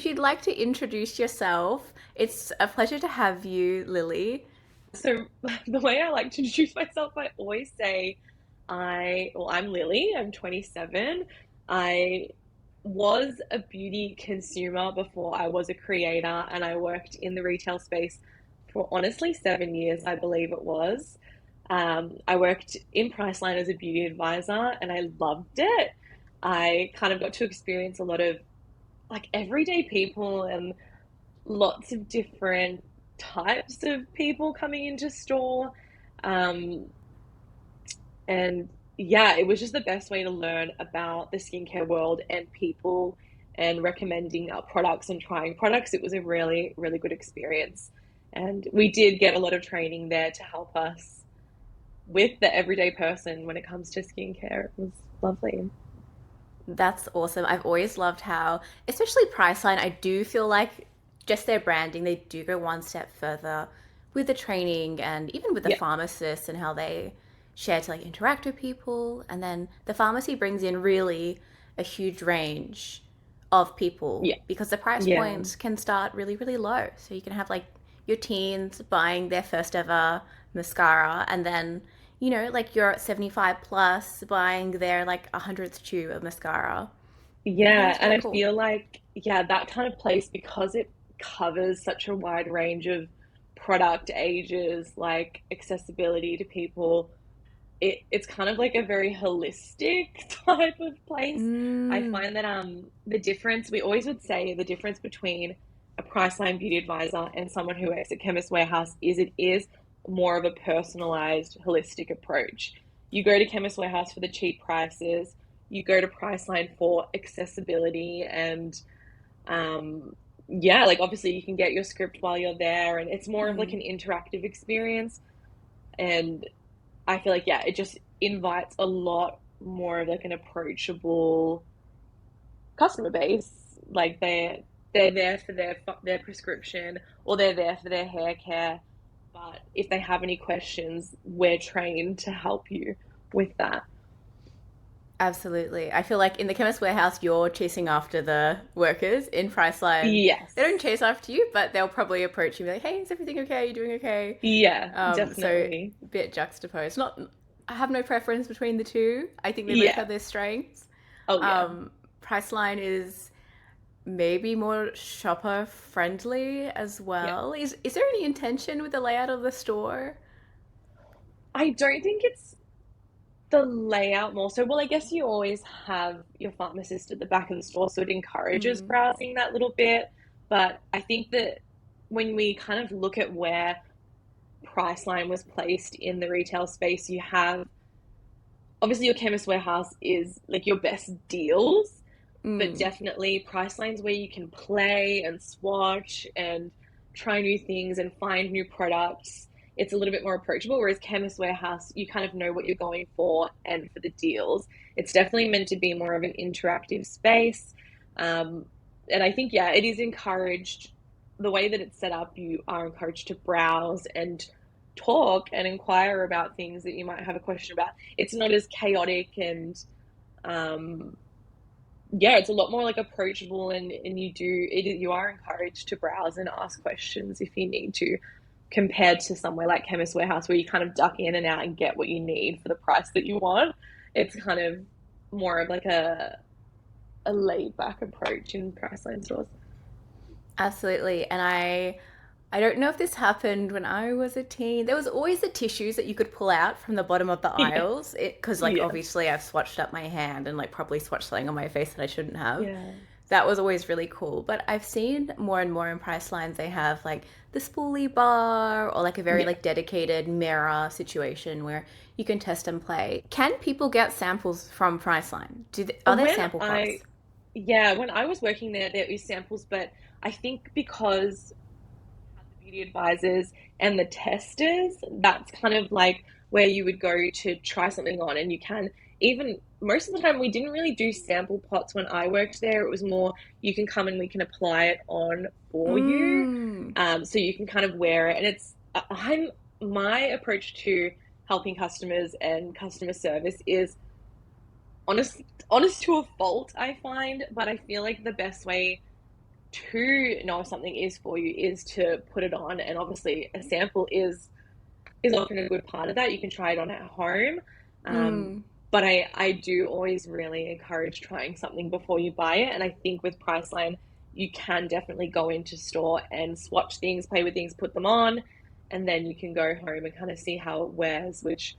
you'd like to introduce yourself, it's a pleasure to have you, Lily. So the way I like to introduce myself, I always say I'm Lily, I'm 27. I was a beauty consumer before I was a creator, and I worked in the retail space for honestly 7 years, I believe it was. I worked in Priceline as a beauty advisor and I loved it. I kind of got to experience a lot of like everyday people and lots of different types of people coming into store. Um, and yeah, it was just the best way to learn about the skincare world and people and recommending our products and trying products. It was a really, really good experience. And we did get a lot of training there to help us with the everyday person when it comes to skincare. It was lovely. That's awesome. I've always loved how, especially Priceline, I do feel like just their branding, they do go one step further with the training and even with the Yeah, pharmacists and how they share to like interact with people. And then the pharmacy brings in really a huge range of people yeah, because the price yeah, points can start really, really low. So you can have like your teens buying their first ever mascara and then like you're at 75 plus buying their like 100th tube of mascara. I think yeah. that's And really I cool. feel like, yeah, that kind of place, because it covers such a wide range of product ages, like accessibility to people, it's kind of like a very holistic type of place. I Mm, find that the difference, we always would say the difference between a Priceline beauty advisor and someone who works at Chemist Warehouse is it is more of a personalized, holistic approach. You go to Chemist Warehouse for the cheap prices, you go to Priceline for accessibility and um yeah, like obviously you can get your script while you're there and it's more of like mm. an interactive experience. And I feel like yeah, it just invites a lot more of like an approachable customer base. Like they're there for their prescription or they're there for their hair care. But if they have any questions, we're trained to help you with that. Absolutely. I feel like in the chemist warehouse, you're chasing after the workers. In Priceline, they don't Yes. chase after you, but they'll probably approach you and be like, hey, is everything okay? Are you doing okay? Yeah, So definitely. a bit juxtaposed. Not, I have no preference between the two. I think they both Yeah. have their strengths. Oh yeah. Um, Priceline is maybe more shopper friendly as Yeah. well. Is there any intention with the layout of the store? I don't think it's the layout more so. Well, I guess you always have your pharmacist at the back of the store, so it encourages Mm, browsing that little bit. But I think that when we kind of look at where Priceline was placed in the retail space, you have obviously your chemist warehouse is like your best deals, but mm. definitely Priceline's where you can play and swatch and try new things and find new products. It's a little bit more approachable, whereas chemist warehouse, you kind of know what you're going for and for the deals. It's definitely meant to be more of an interactive space. Um, and I think, yeah, it is encouraged. The way that it's set up, you are encouraged to browse and talk and inquire about things that you might have a question about. It's not as chaotic and um, yeah, it's a lot more like approachable and you are encouraged to browse and ask questions if you need to, compared to somewhere like Chemist Warehouse where you kind of duck in and out and get what you need for the price that you want. It's kind of more of like a laid back approach in Priceline stores. Absolutely. And I don't know if this happened when I was a teen. There was always the tissues that you could pull out from the bottom of the Yeah. aisles. Because, like, Yeah. obviously I've swatched up my hand and, like, probably swatched something on my face that I shouldn't have. Yeah. That was always really cool. But I've seen more and more in Pricelines, they have, like, the spoolie bar or, like, a very, Yeah. like, dedicated mirror situation where you can test and play. Can people get samples from Priceline? Are there When sample I pots? Yeah, when I was working there, there is samples, but I think because had the beauty advisors and the testers, that's kind of like where you would go to try something on. And you can, even most of the time, we didn't really do sample pots when I worked there. It was more you can come and we can apply it on for you. Mmm. So you can kind of wear it. And I'm, my approach to helping customers and customer service is honest, honest to a fault, I find, but I feel like the best way to know if something is for you is to put it on, and obviously a sample is often a good part of that. You can try it on at home. Um, Mm, but I do always really encourage trying something before you buy it. And I think with Priceline, you can definitely go into store and swatch things, play with things, put them on, and then you can go home and kind of see how it wears, which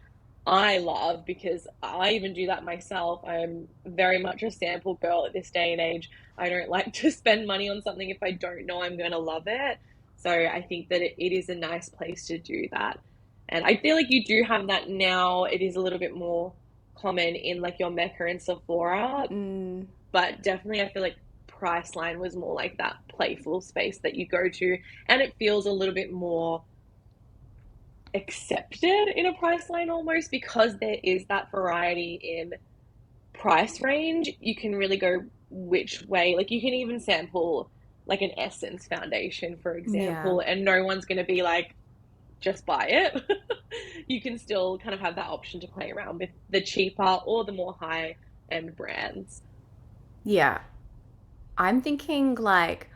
I love because I even do that myself. I'm very much a sample girl at this day and age. I don't like to spend money on something if I don't know I'm going to love it. So I think that it is a nice place to do that. And I feel like you do have that now. It is a little bit more common in like your Mecca and Sephora, mm, but definitely I feel like Priceline was more like that playful space that you go to, and it feels a little bit more accepted in a Priceline almost because there is that variety in price range. You can really go which way. Like you can even sample like an Essence foundation, for yeah. example, and no one's going to be like, just buy it. You can still kind of have that option to play around with the cheaper or the more high end brands. Yeah. I'm thinking like,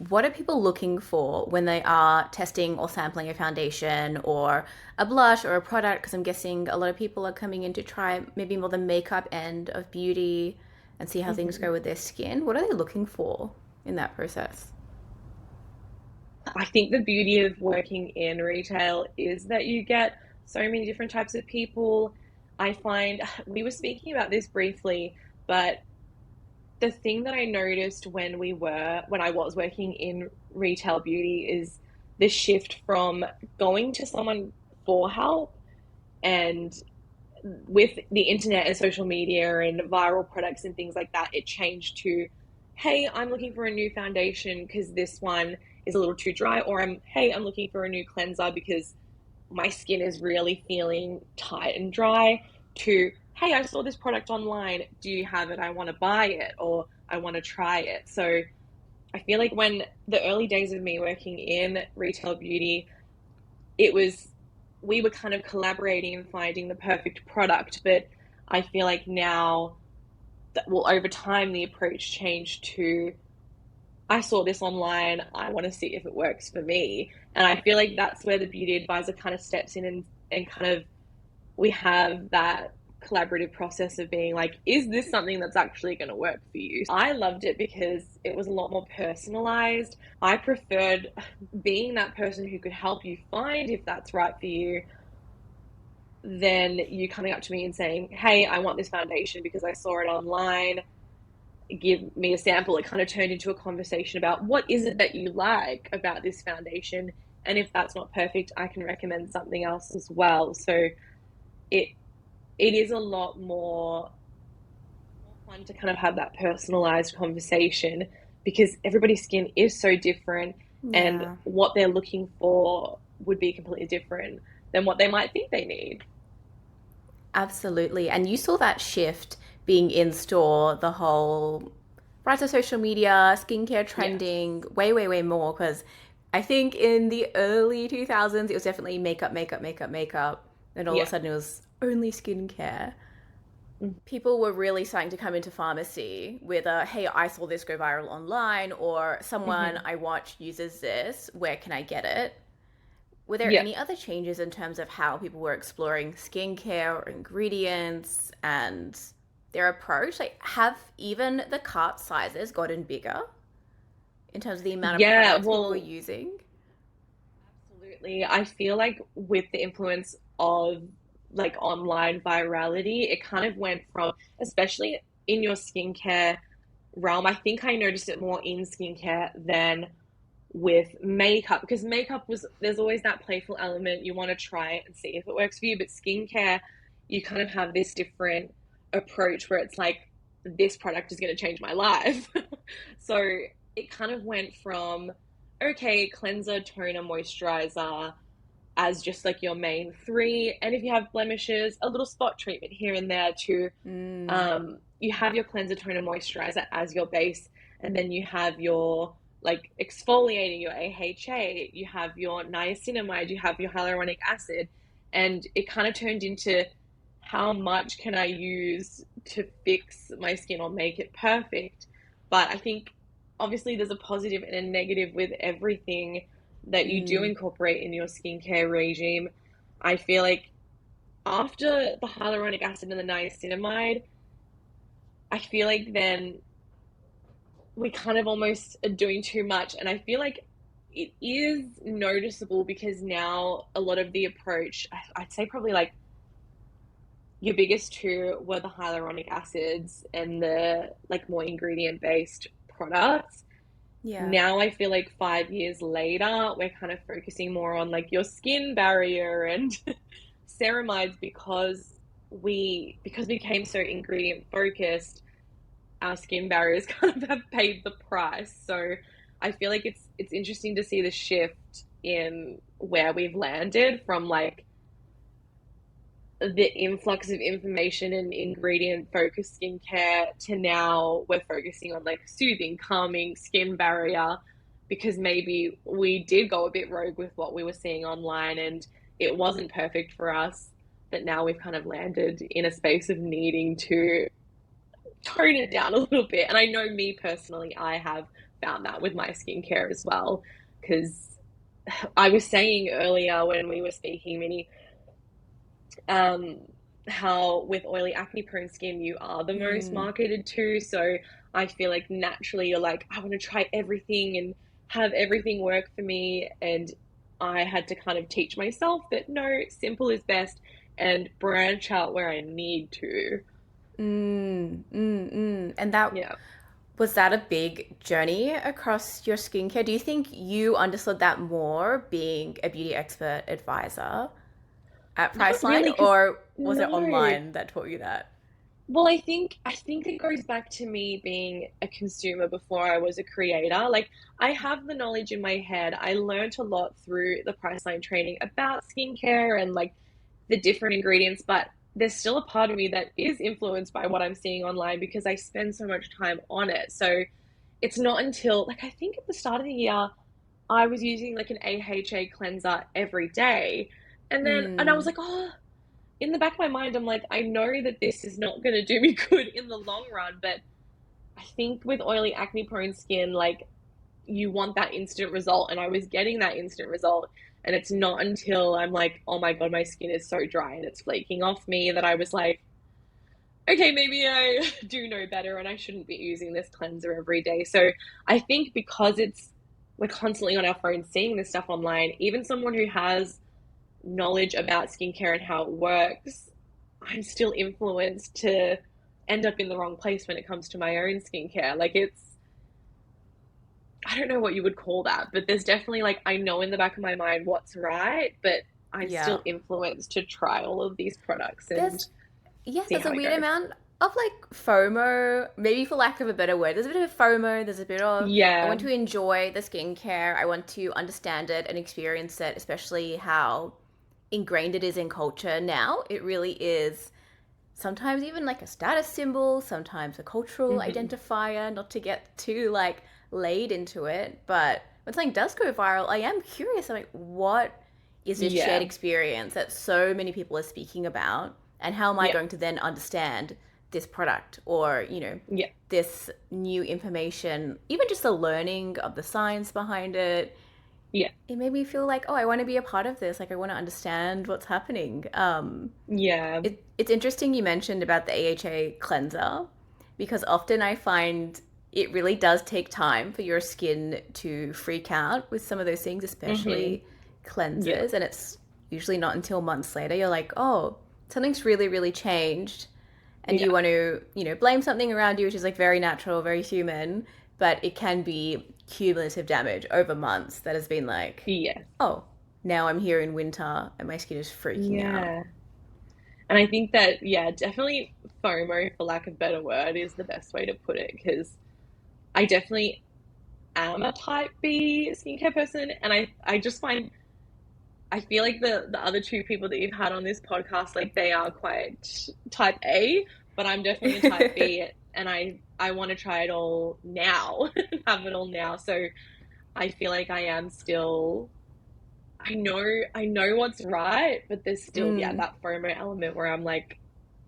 what are people looking for when they are testing or sampling a foundation or a blush or a product? Because I'm guessing a lot of people are coming in to try maybe more the makeup end of beauty and see how things Mm-hmm. go with their skin. What are they looking for in that process? I think the beauty of working in retail is that you get so many different types of people. I find we were speaking about this briefly, but the thing that I noticed when I was working in retail beauty is the shift from going to someone for help, and with the internet and social media and viral products and things like that, it changed to, hey, I'm looking for a new foundation because this one is a little too dry, or I'm looking for a new cleanser because my skin is really feeling tight and dry, to, hey, I saw this product online. Do you have it? I want to buy it, or I want to try it. So I feel like when the early days of me working in retail beauty, it was, we were kind of collaborating and finding the perfect product. But I feel like now that, well, over time, the approach changed to, I saw this online, I want to see if it works for me. And I feel like that's where the beauty advisor kind of steps in, and kind of, we have that collaborative process of being like, is this something that's actually going to work for you? I loved it because it was a lot more personalized. I preferred being that person who could help you find if that's right for you, than you coming up to me and saying, hey, I want this foundation because I saw it online, give me a sample. It kind of turned into a conversation about what is it that you like about this foundation, and if that's not perfect, I can recommend something else as well. So it it is a lot more fun to kind of have that personalized conversation, because everybody's skin is so different, and Yeah, what they're looking for would be completely different than what they might think they need. absolutely. And you saw that shift being in store, the whole rise of social media, skincare Yes. trending, way, way, way more. Because I think in the early 2000s, it was definitely makeup, makeup, makeup, makeup. And all of a Yeah. sudden, it was only skincare. Mm. People were really starting to come into pharmacy with a, hey, I saw this go viral online, or someone Mm-hmm. I watch uses this, where can I get it? Were there Yeah. any other changes in terms of how people were exploring skincare or ingredients and their approach? Like, have even the cart sizes gotten bigger in terms of the amount of Yeah. products people were Well, using? absolutely. I feel like with the influence of like online virality, it kind of went from, especially in your skincare realm, I think I noticed it more in skincare than with makeup, because makeup was, there's always that playful element. You want to try it and see if it works for you. But skincare, you kind of have this different approach where it's like, this product is going to change my life. So it kind of went from, okay, cleanser, toner, moisturizer as just like your main three. And if you have blemishes, a little spot treatment here and there to, Mm, you have your cleanser, toner, moisturizer as your base, and then you have your like exfoliating, your AHA, you have your niacinamide, you have your hyaluronic acid, and it kind of turned into, how much can I use to fix my skin or make it perfect? But I think obviously there's a positive and a negative with everything that you do Mm, incorporate in your skincare regime. I feel like after the hyaluronic acid and the niacinamide, I feel like then we kind of almost are doing too much. And I feel like it is noticeable because now a lot of the approach, I'd say probably like your biggest two were the hyaluronic acids and the like more ingredient based products. yeah. Now I feel like 5 years later, we're kind of focusing more on like your skin barrier and ceramides because we became so ingredient focused, our skin barriers kind of have paid the price. So I feel like it's interesting to see the shift in where we've landed from like the influx of information and ingredient focused skincare to now we're focusing on like soothing, calming skin barrier because maybe we did go a bit rogue with what we were seeing online and it wasn't perfect for us. But now we've kind of landed in a space of needing to tone it down a little bit. And I know me personally, I have found that with my skincare as well. Because I was saying earlier when we were speaking, Minnie, um, how with oily acne prone skin you are the most Mm, marketed to. So I feel like naturally you're like, I want to try everything and have everything work for me. And I had to kind of teach myself that no, simple is best and branch out where I need to. And that Yeah. was that a big journey across your skincare? Do you think you understood that more being a beauty expert advisor at Not Priceline, really, because or was it no. online that taught you that? Well, I think it goes back to me being a consumer before I was a creator. Like I have the knowledge in my head. I learned a lot through the Priceline training about skincare and like the different ingredients, but there's still a part of me that is influenced by what I'm seeing online because I spend so much time on it. So it's not until like I think at the start of the year I was using like an AHA cleanser every day. And I was Mm, like, oh, in the back of my mind, I'm like, I know that this is not going to do me good in the long run, but I think with oily acne prone skin, like you want that instant result. And I was getting that instant result. And it's not until I'm like, oh my God, my skin is so dry and it's flaking off me that I was like, okay, maybe I do know better and I shouldn't be using this cleanser every day. So I think because we're constantly on our phone seeing this stuff online, even someone who has knowledge about skincare and how it works, I'm still influenced to end up in the wrong place when it comes to my own skincare. Like I don't know what you would call that, but there's definitely like, I know in the back of my mind what's right, but I'm yeah. still influenced to try all of these products and There's yeah, see there's a how it weird goes. amount of like FOMO, maybe for lack of a better word. There's a bit of FOMO, there's a bit of I Yeah. want to enjoy the skincare, I want to understand it and experience it, especially how ingrained it is in culture now. It really is sometimes even like a status symbol, sometimes a cultural Hmm. identifier, not to get too like laid into it. But when something does go viral, I am curious. I'm like, what is this shared Yeah. experience that so many people are speaking about? And how am I Yeah. going to then understand this product or, Yeah. this new information, even just the learning of the science behind it? Yeah. It made me feel like, oh, I want to be a part of this. Like, I want to understand what's happening. Yeah. It's interesting you mentioned about the AHA cleanser because often I find it really does take time for your skin to freak out with some of those things, Hmm. especially Yeah. cleansers. And it's usually not until months later you're like, oh, something's really, really changed. And you Yeah. want to, blame something around you, which is like very natural, very human, but it can be cumulative damage over months that has been like, Yeah. oh, now I'm here in winter and my skin is freaking out. Yeah. And I think that, yeah, definitely FOMO, for lack of a better word, is the best way to put it because I definitely am a type B skincare person. And I just find, I feel like the other two people that you've had on this podcast, like they are quite type A, but I'm definitely a type B and I want to try it all now, have it all now. So I feel like I am still I know what's right, but there's still, yeah, Mm. that FOMO element where I'm like,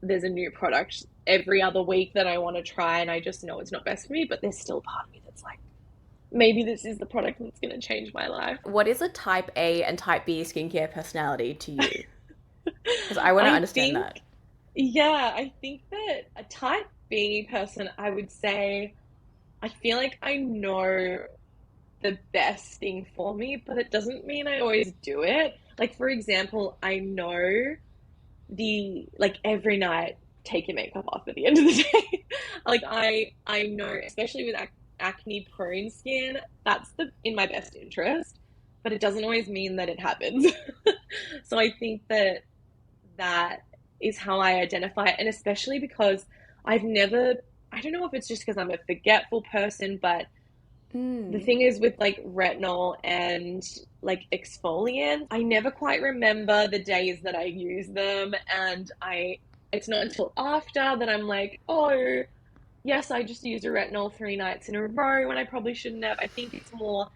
there's a new product every other week that I want to try, and I just know it's not best for me, but there's still a part of me that's like, maybe this is the product that's going to change my life. What is a type A and type B skincare personality to you? Because I want to I understand that. think, yeah, I think that a type B person, I would say, I feel like I know the best thing for me, but it doesn't mean I always do it. Like, for example, I know like every night, take your makeup off at the end of the day. Like, I know, especially with acne prone skin, that's the in my best interest, but it doesn't always mean that it happens. So I think that that is how I identify it. And especially because I've never, I don't know if it's just because I'm a forgetful person, but the Mm. thing is with like retinol and like exfoliants, I never quite remember the days that I use them. And it's not until after that I'm like, oh, yes, I just used a retinol 3 nights in a row when I probably shouldn't have. I think it's more,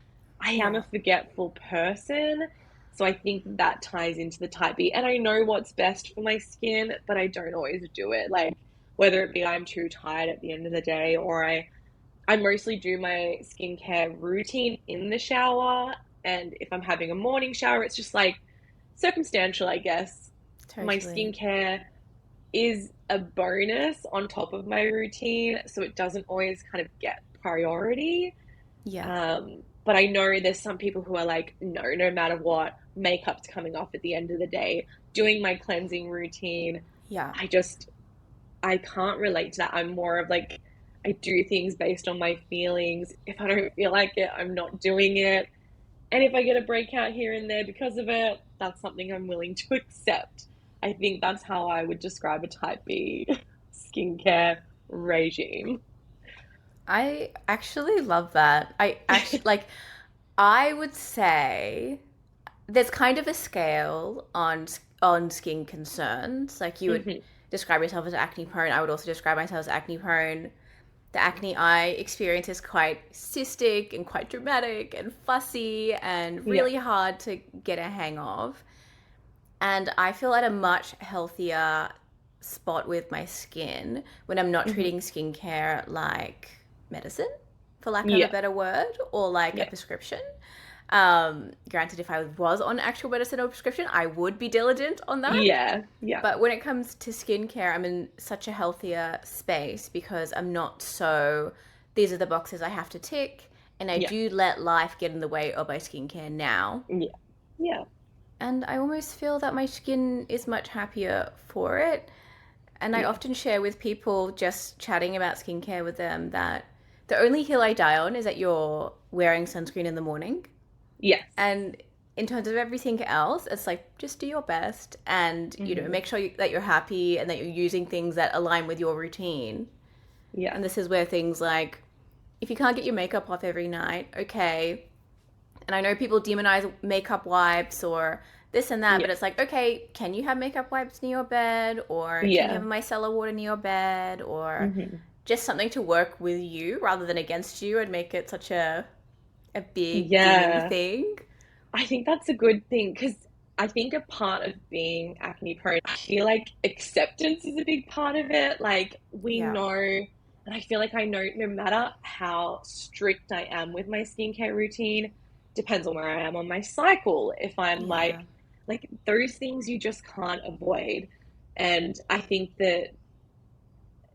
I am a Yeah. forgetful person. So I think that ties into the type B. And I know what's best for my skin, but I don't always do it. Like, whether it be I'm too tired at the end of the day, or I mostly do my skincare routine in the shower. And if I'm having a morning shower, it's just like circumstantial, I guess. My Totally. skincare is a bonus on top of my routine, so it doesn't always kind of get priority. Yeah. But I know there's some people who are like, no, no matter what, makeup's coming off at the end of the day, doing my cleansing routine. Yeah. I just, I can't relate to that. I'm more of like, I do things based on my feelings. If I don't feel like it, I'm not doing it. And if I get a breakout here and there because of it, that's something I'm willing to accept. I think that's how I would describe a type B skincare regime. I actually love that. I actually like I would say there's kind of a scale on skin concerns. Like you would Hmm. describe yourself as acne prone. I would also describe myself as acne prone. The acne I experience is quite cystic and quite dramatic and fussy and Yeah. really hard to get a hang of. And I feel at a much healthier spot with my skin when I'm not Hmm. treating skincare like medicine, for lack of a Yeah. better word, or like a Yeah. prescription. Granted, if I was on actual medicine or prescription, I would be diligent on that. Yeah. Yeah. But when it comes to skincare, I'm in such a healthier space because I'm not so, these are the boxes I have to tick. And I Yeah. do let life get in the way of my skincare now. Yeah. Yeah. And I almost feel that my skin is much happier for it. And I Yeah. often share with people just chatting about skincare with them that the only hill I die on is that you're wearing sunscreen in the morning. Yes. And in terms of everything else, it's like just do your best and, Hmm. make sure that you're happy and that you're using things that align with your routine. Yeah. And this is where things like if you can't get your makeup off every night, okay, and I know people demonize makeup wipes or this and that, Yeah. but it's like, okay, can you have makeup wipes near your bed? Or can you have Yeah. a micellar water near your bed? Or Hmm. just something to work with you rather than against you and make it such a big dinging Yeah. thing. I think that's a good thing because I think a part of being acne prone, I feel like acceptance is a big part of it. Like, we Yeah. know, and I feel like I know no matter how strict I am with my skincare routine, depends on where I am on my cycle. If I'm Yeah. like those things you just can't avoid. And I think that,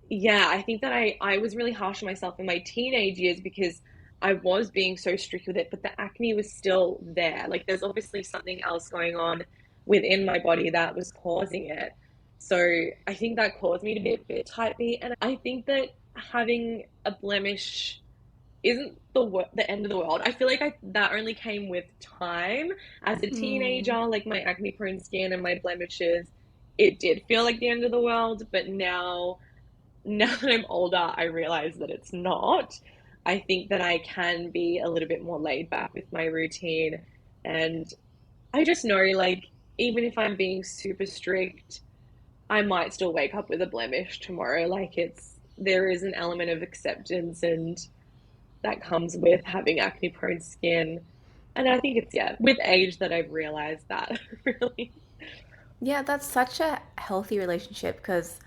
yeah, I think that I was really harsh on myself in my teenage years because I was being so strict with it, but the acne was still there. Like, there's obviously something else going on within my body that was causing it. So I think that caused me to be a bit type B. And I think that having a blemish isn't the end of the world. I feel like that only came with time. As a Mm. teenager, like my acne prone skin and my blemishes, it did feel like the end of the world, but now that I'm older, I realize that it's not. I think that I can be a little bit more laid back with my routine. And I just know, like, even if I'm being super strict, I might still wake up with a blemish tomorrow. Like, there is an element of acceptance and that comes with having acne prone skin. And I think it's, yeah, with age that I've realized that, really. Yeah, that's such a healthy relationship because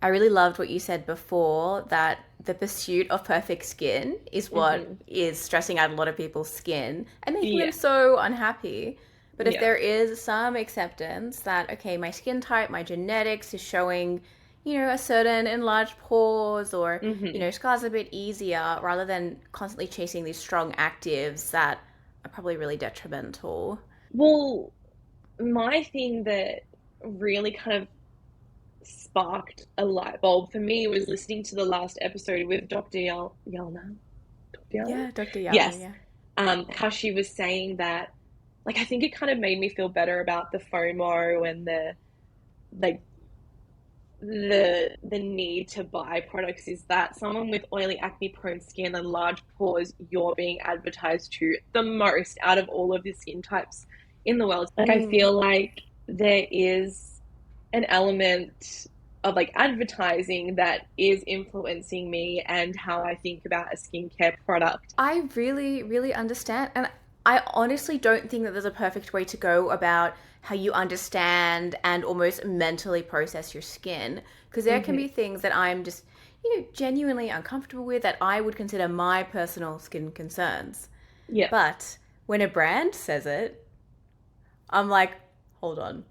I really loved what you said before that the pursuit of perfect skin is what Hmm. is stressing out a lot of people's skin and making them Yeah, so unhappy. But if yeah. there is some acceptance that, okay, my skin type, my genetics is showing, a certain enlarged pores or, Hmm. scars a bit easier rather than constantly chasing these strong actives that are probably really detrimental. Well, my thing that really kind of sparked a light bulb for me was listening to the last episode with Dr. Yelna. Dr. Yelna? Yeah, Dr. Yalna, Yes. yeah. How she was saying that, like, I think it kind of made me feel better about the FOMO and like the need to buy products is that someone with oily acne prone skin and large pores, you're being advertised to the most out of all of the skin types in the world. Like, I Mm. feel like there is an element of like advertising that is influencing me and how I think about a skincare product. I really, really understand. And I honestly don't think that there's a perfect way to go about how you understand and almost mentally process your skin. Because there can Hmm. be things that I'm just, genuinely uncomfortable with that I would consider my personal skin concerns. Yeah. But when a brand says it, I'm like, hold on.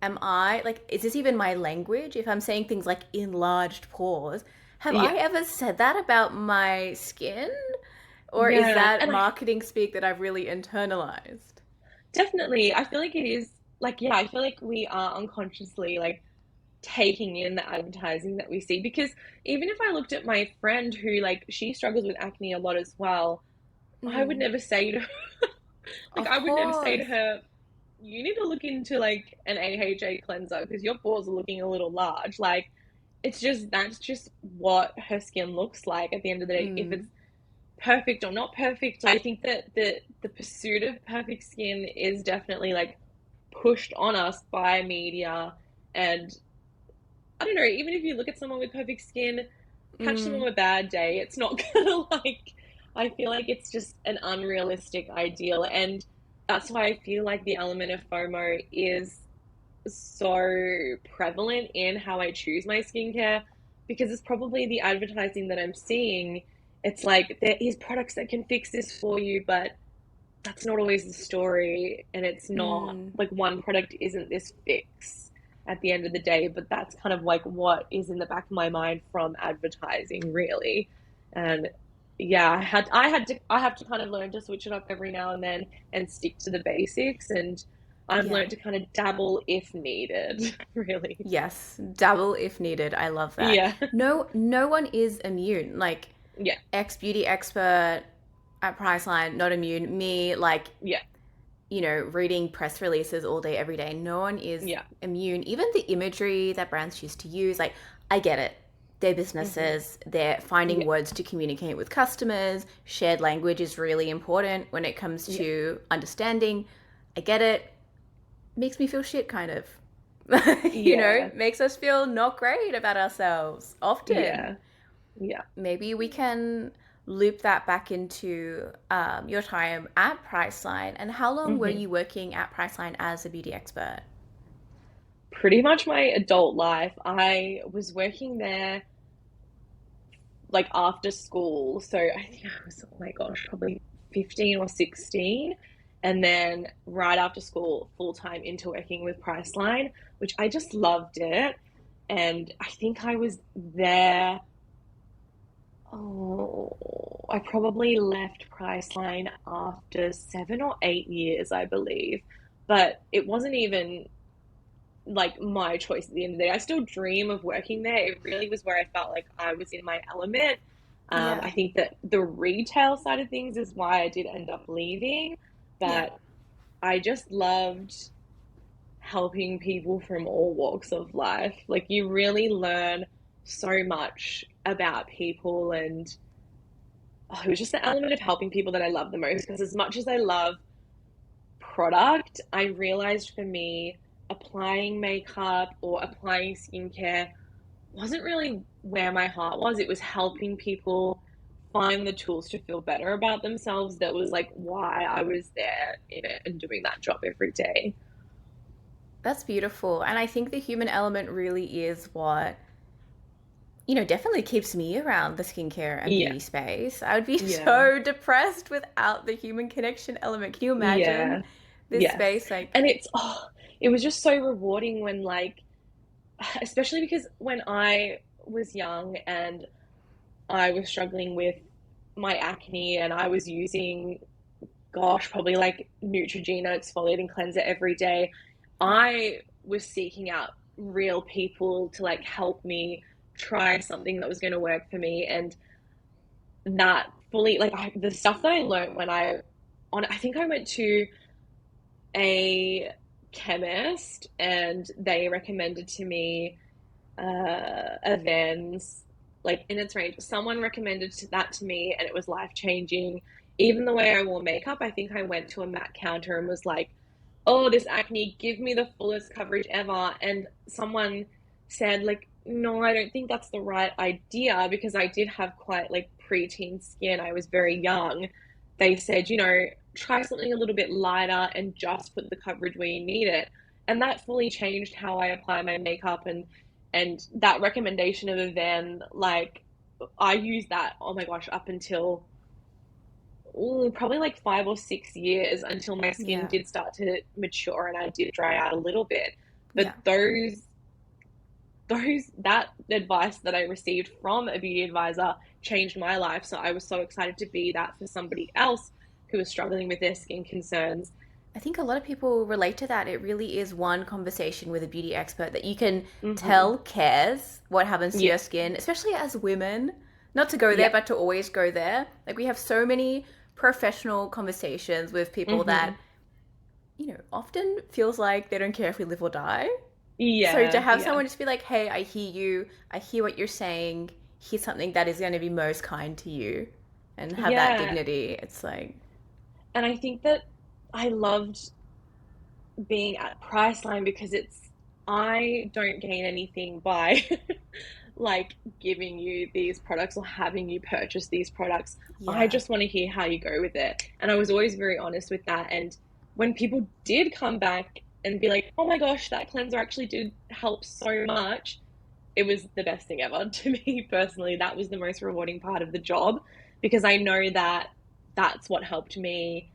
Am I, like, is this even my language? If I'm saying things like enlarged pores, have I Yeah. ever said that about my skin? Or is Yeah. that And I marketing speak that I've really internalized? definitely, I feel like it is like, yeah, I feel like we are unconsciously like taking in the advertising that we see because even if I looked at my friend who like she struggles with acne a lot as well, I would Mm, never say to her, like of I would never say to course. her, you need to look into like an AHA cleanser because your pores are looking a little large. Like it's just that's just what her skin looks like at the end of the day. If it's Mm, perfect or not perfect, I think that the pursuit of perfect skin is definitely like pushed on us by media and I don't know, even if you look at someone with perfect skin, catch them mm. on a bad day, it's not gonna like, I feel like it's just an unrealistic ideal. And that's why I feel like the element of FOMO is so prevalent in how I choose my skincare because it's probably the advertising that I'm seeing. It's like there is products that can fix this for you, but that's not always the story and it's not Mm. like one product isn't this fix at the end of the day, but that's kind of like what is in the back of my mind from advertising really. And yeah, I have to kind of learn to switch it up every now and then and stick to the basics and I've Yeah. learned to kind of dabble if needed really. Yes. Dabble if needed. I love that. Yeah. No one is immune. Like, Yeah. ex beauty expert at Priceline, not immune. Me, like, Yeah. reading press releases all day, every day. No one is Yeah. immune. Even the imagery that brands choose to use, like, I get it. They're Hmm. businesses, they're finding Yeah. words to communicate with customers. Shared language is really important when it comes Yeah. to understanding. I get it. Makes me feel shit, kind of. Yeah. Makes us feel not great about ourselves often. Yeah. Yeah. Maybe we can loop that back into your time at Priceline. And how long were Hmm. you working at Priceline as a beauty expert? Pretty much my adult life. I was working there like after school. So I think I was, oh my gosh, probably 15 or 16. And then right after school, full time into working with Priceline, which I just loved it. And I think I was there. Oh, I probably left Priceline after 7 or 8 years, I believe. But it wasn't even like my choice at the end of the day. I still dream of working there. It really was where I felt like I was in my element. Yeah, I think that the retail side of things is why I did end up leaving, yeah. but I just loved helping people from all walks of life. Like you really learn so much about people and oh, it was just the element of helping people that I love the most because as much as I love product, I realized for me, applying makeup or applying skincare wasn't really where my heart was. It was helping people find the tools to feel better about themselves. That was like why I was there in it and doing that job every day. That's beautiful. And I think the human element really is what definitely keeps me around the skincare and Yeah, beauty space. I would be yeah, so depressed without the human connection element. Can you imagine yeah, this yes. space? Like, And it was just so rewarding when like, especially because when I was young and I was struggling with my acne and I was using, gosh, probably like Neutrogena exfoliating cleanser every day, yeah, I was seeking out real people to like help me try something that was going to work for me. And that fully, like the stuff that I learned when I think I went to a chemist and they recommended to me events like in its range. Someone recommended that to me, and it was life changing. Even the way I wore makeup, I think I went to a MAC counter and was like, "Oh, this acne, give me the fullest coverage ever." And someone said, like, "No, I don't think that's the right idea," because I did have quite like preteen skin. I was very young. They said, try something a little bit lighter and just put the coverage where you need it. And that fully changed how I apply my makeup, and that recommendation of a Ven, like I used that, oh my gosh, up until probably like 5 or 6 years until my skin yeah, did start to mature and I did dry out a little bit. But yeah. those that advice that I received from a beauty advisor changed my life. So I was so excited to be that for somebody else who was struggling with their skin concerns. I think a lot of people relate to that. It really is one conversation with a beauty expert that you can Hmm. tell cares what happens to Yeah, your skin, especially as women. Not to go there, yeah. but to always go there. Like, we have so many professional conversations with people Hmm. that, often feels like they don't care if we live or die. So to Yeah, have yeah. someone just be like, hey, I hear you, I hear what you're saying, here's something that is going to be most kind to you, and have that Yeah. dignity, it's like, And I think that I loved being at Priceline because I don't gain anything by like giving you these products or having you purchase these products. I yeah, just want to hear how you go with it. And I was always very honest with that. And when people did come back and be like, oh my gosh, that cleanser actually did help so much, it was the best thing ever to me personally. That was the most rewarding part of the job because I know that that's what helped me.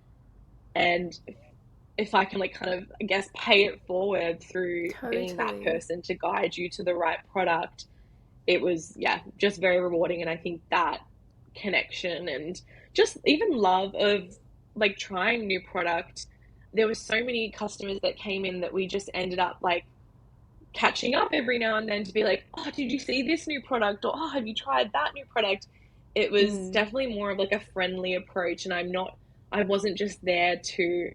And if I can like kind of, I guess, pay it forward through being that totally. person to guide you to the right product, it was, yeah, just very rewarding. And I think that connection and just even love of like trying new product, there were so many customers that came in that we just ended up like catching up every now and then to be like, oh, did you see this new product? Or, oh, have you tried that new product? It was Mm. definitely more of like a friendly approach. And I wasn't just there to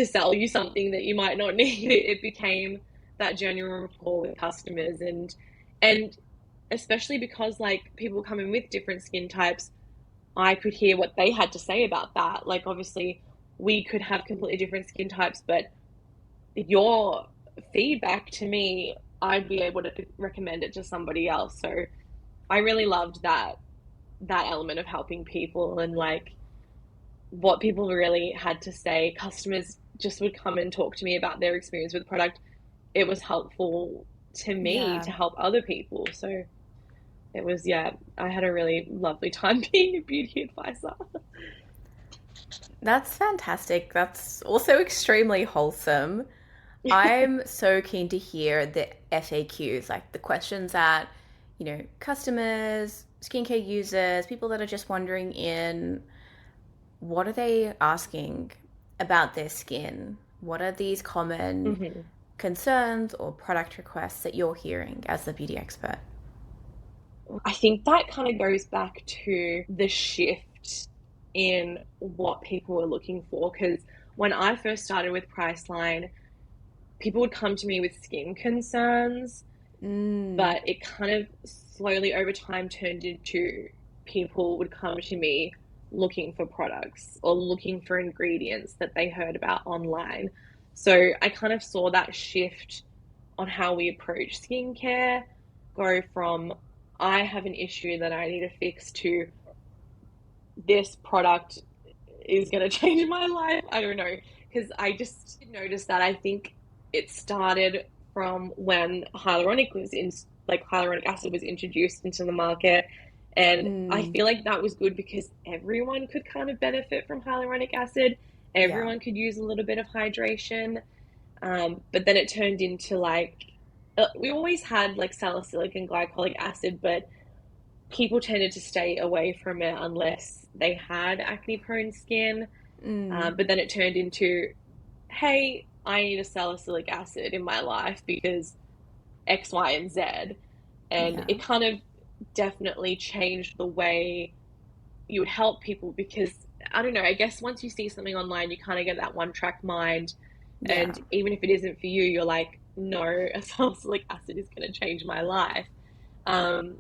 sell you something that you might not need. It became that genuine rapport with customers, and especially because like people come in with different skin types, I could hear what they had to say about that. Like obviously we could have completely different skin types, but your feedback to me, I'd be able to recommend it to somebody else. So I really loved that element of helping people and like what people really had to say. Customers just would come and talk to me about their experience with the product. It was helpful to me Yeah, to help other people. So it was, yeah, I had a really lovely time being a beauty advisor. that's fantastic. That's also extremely wholesome. I'm so keen to hear the FAQs, like the questions that, customers, skincare users, people that are just wondering in what are they asking about their skin? What are these common Hmm. concerns or product requests that you're hearing as the beauty expert? I think that kind of goes back to the shift in what people are looking for. Because when I first started with Priceline, people would come to me with skin concerns, Mm, but it kind of slowly over time turned into people would come to me looking for products or looking for ingredients that they heard about online. So I kind of saw that shift on how we approach skincare go from I have an issue that I need to fix to this product is going to change my life. I don't know. Because I just noticed that I think it started from when hyaluronic was like hyaluronic acid was introduced into the market. And I Mm, feel like that was good because everyone could kind of benefit from hyaluronic acid. yeah. Everyone could use a little bit of hydration. But then it turned into like, we always had like salicylic and glycolic acid, but people tended to stay away from it unless they had acne prone skin. Mm, But then it turned into, hey, I need a salicylic acid in my life because X, Y, and Z. And yeah. it kind of definitely changed the way you would help people because I don't know, I guess once you see something online, you kind of get that one track mind. Yeah. And even if it isn't for you, you're like, no, a salicylic acid is going to change my life. Um,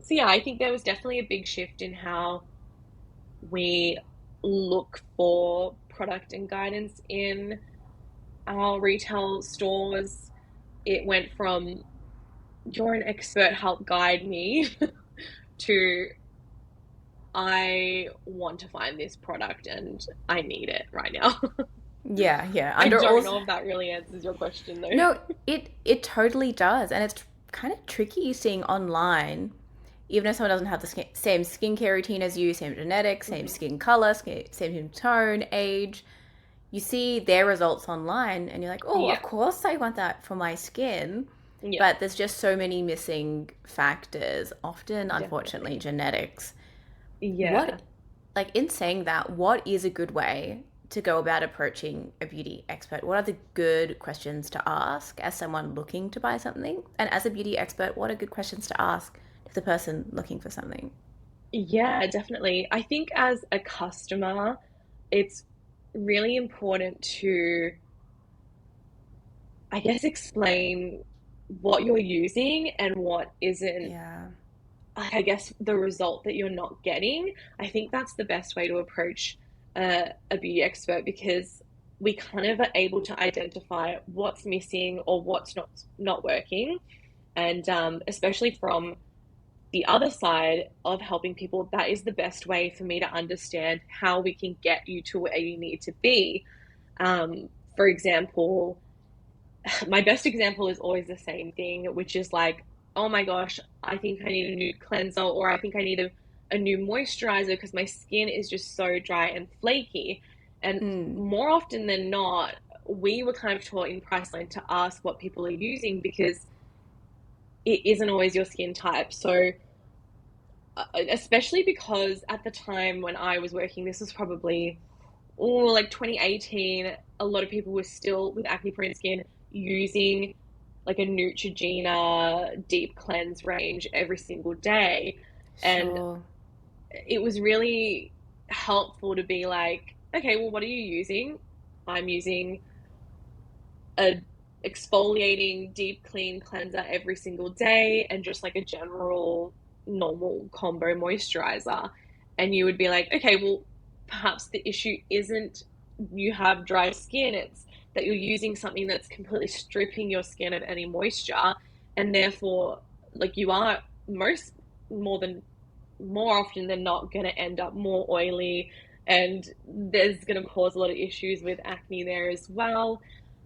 so, yeah, I think there was definitely a big shift in how we look for product and guidance in our retail stores. It went from you're an expert, help guide me to I want to find this product and I need it right now. Yeah, yeah. I Under don't all, know if that really answers your question though. no, it totally does, and it's kind of tricky seeing online, even if someone doesn't have the same skincare routine as you, same genetics, same Hmm. skin color, same tone, age. You see their results online, and you're like, oh, of Yeah, course I want that for my skin. yeah, But there's just so many missing factors, often, unfortunately, definitely. genetics. Yeah. What, like, in saying that, what is a good way to go about approaching a beauty expert? What are the good questions to ask as someone looking to buy something? And as a beauty expert, what are good questions to ask to the person looking for something? Yeah, definitely. I think as a customer, it's really important to, I guess, explain what you're using and what isn't, Yeah. I guess, the result that you're not getting. I think that's the best way to approach a beauty expert because we kind of are able to identify what's missing or what's not working. And especially from the other side of helping people, that is the best way for me to understand how we can get you to where you need to be. For example, my best example is always the same thing, which is like, oh my gosh, I think I need a new cleanser or I think I need a new moisturizer because my skin is just so dry and flaky. And Mm. more often than not, we were kind of taught in Priceline to ask what people are using because it isn't always your skin type. So, especially because at the time when I was working, this was probably like 2018, a lot of people were still with acne prone skin using like a Neutrogena deep cleanse range every single day. And Sure. it was really helpful to be like, okay, well, what are you using? I'm using a exfoliating deep clean cleanser every single day and just like a general normal combo moisturizer. And you would be like, okay, well, perhaps the issue isn't you have dry skin, it's that you're using something that's completely stripping your skin of any moisture, and therefore, like, you are most more than more often than not going to end up more oily, and there's going to cause a lot of issues with acne there as well.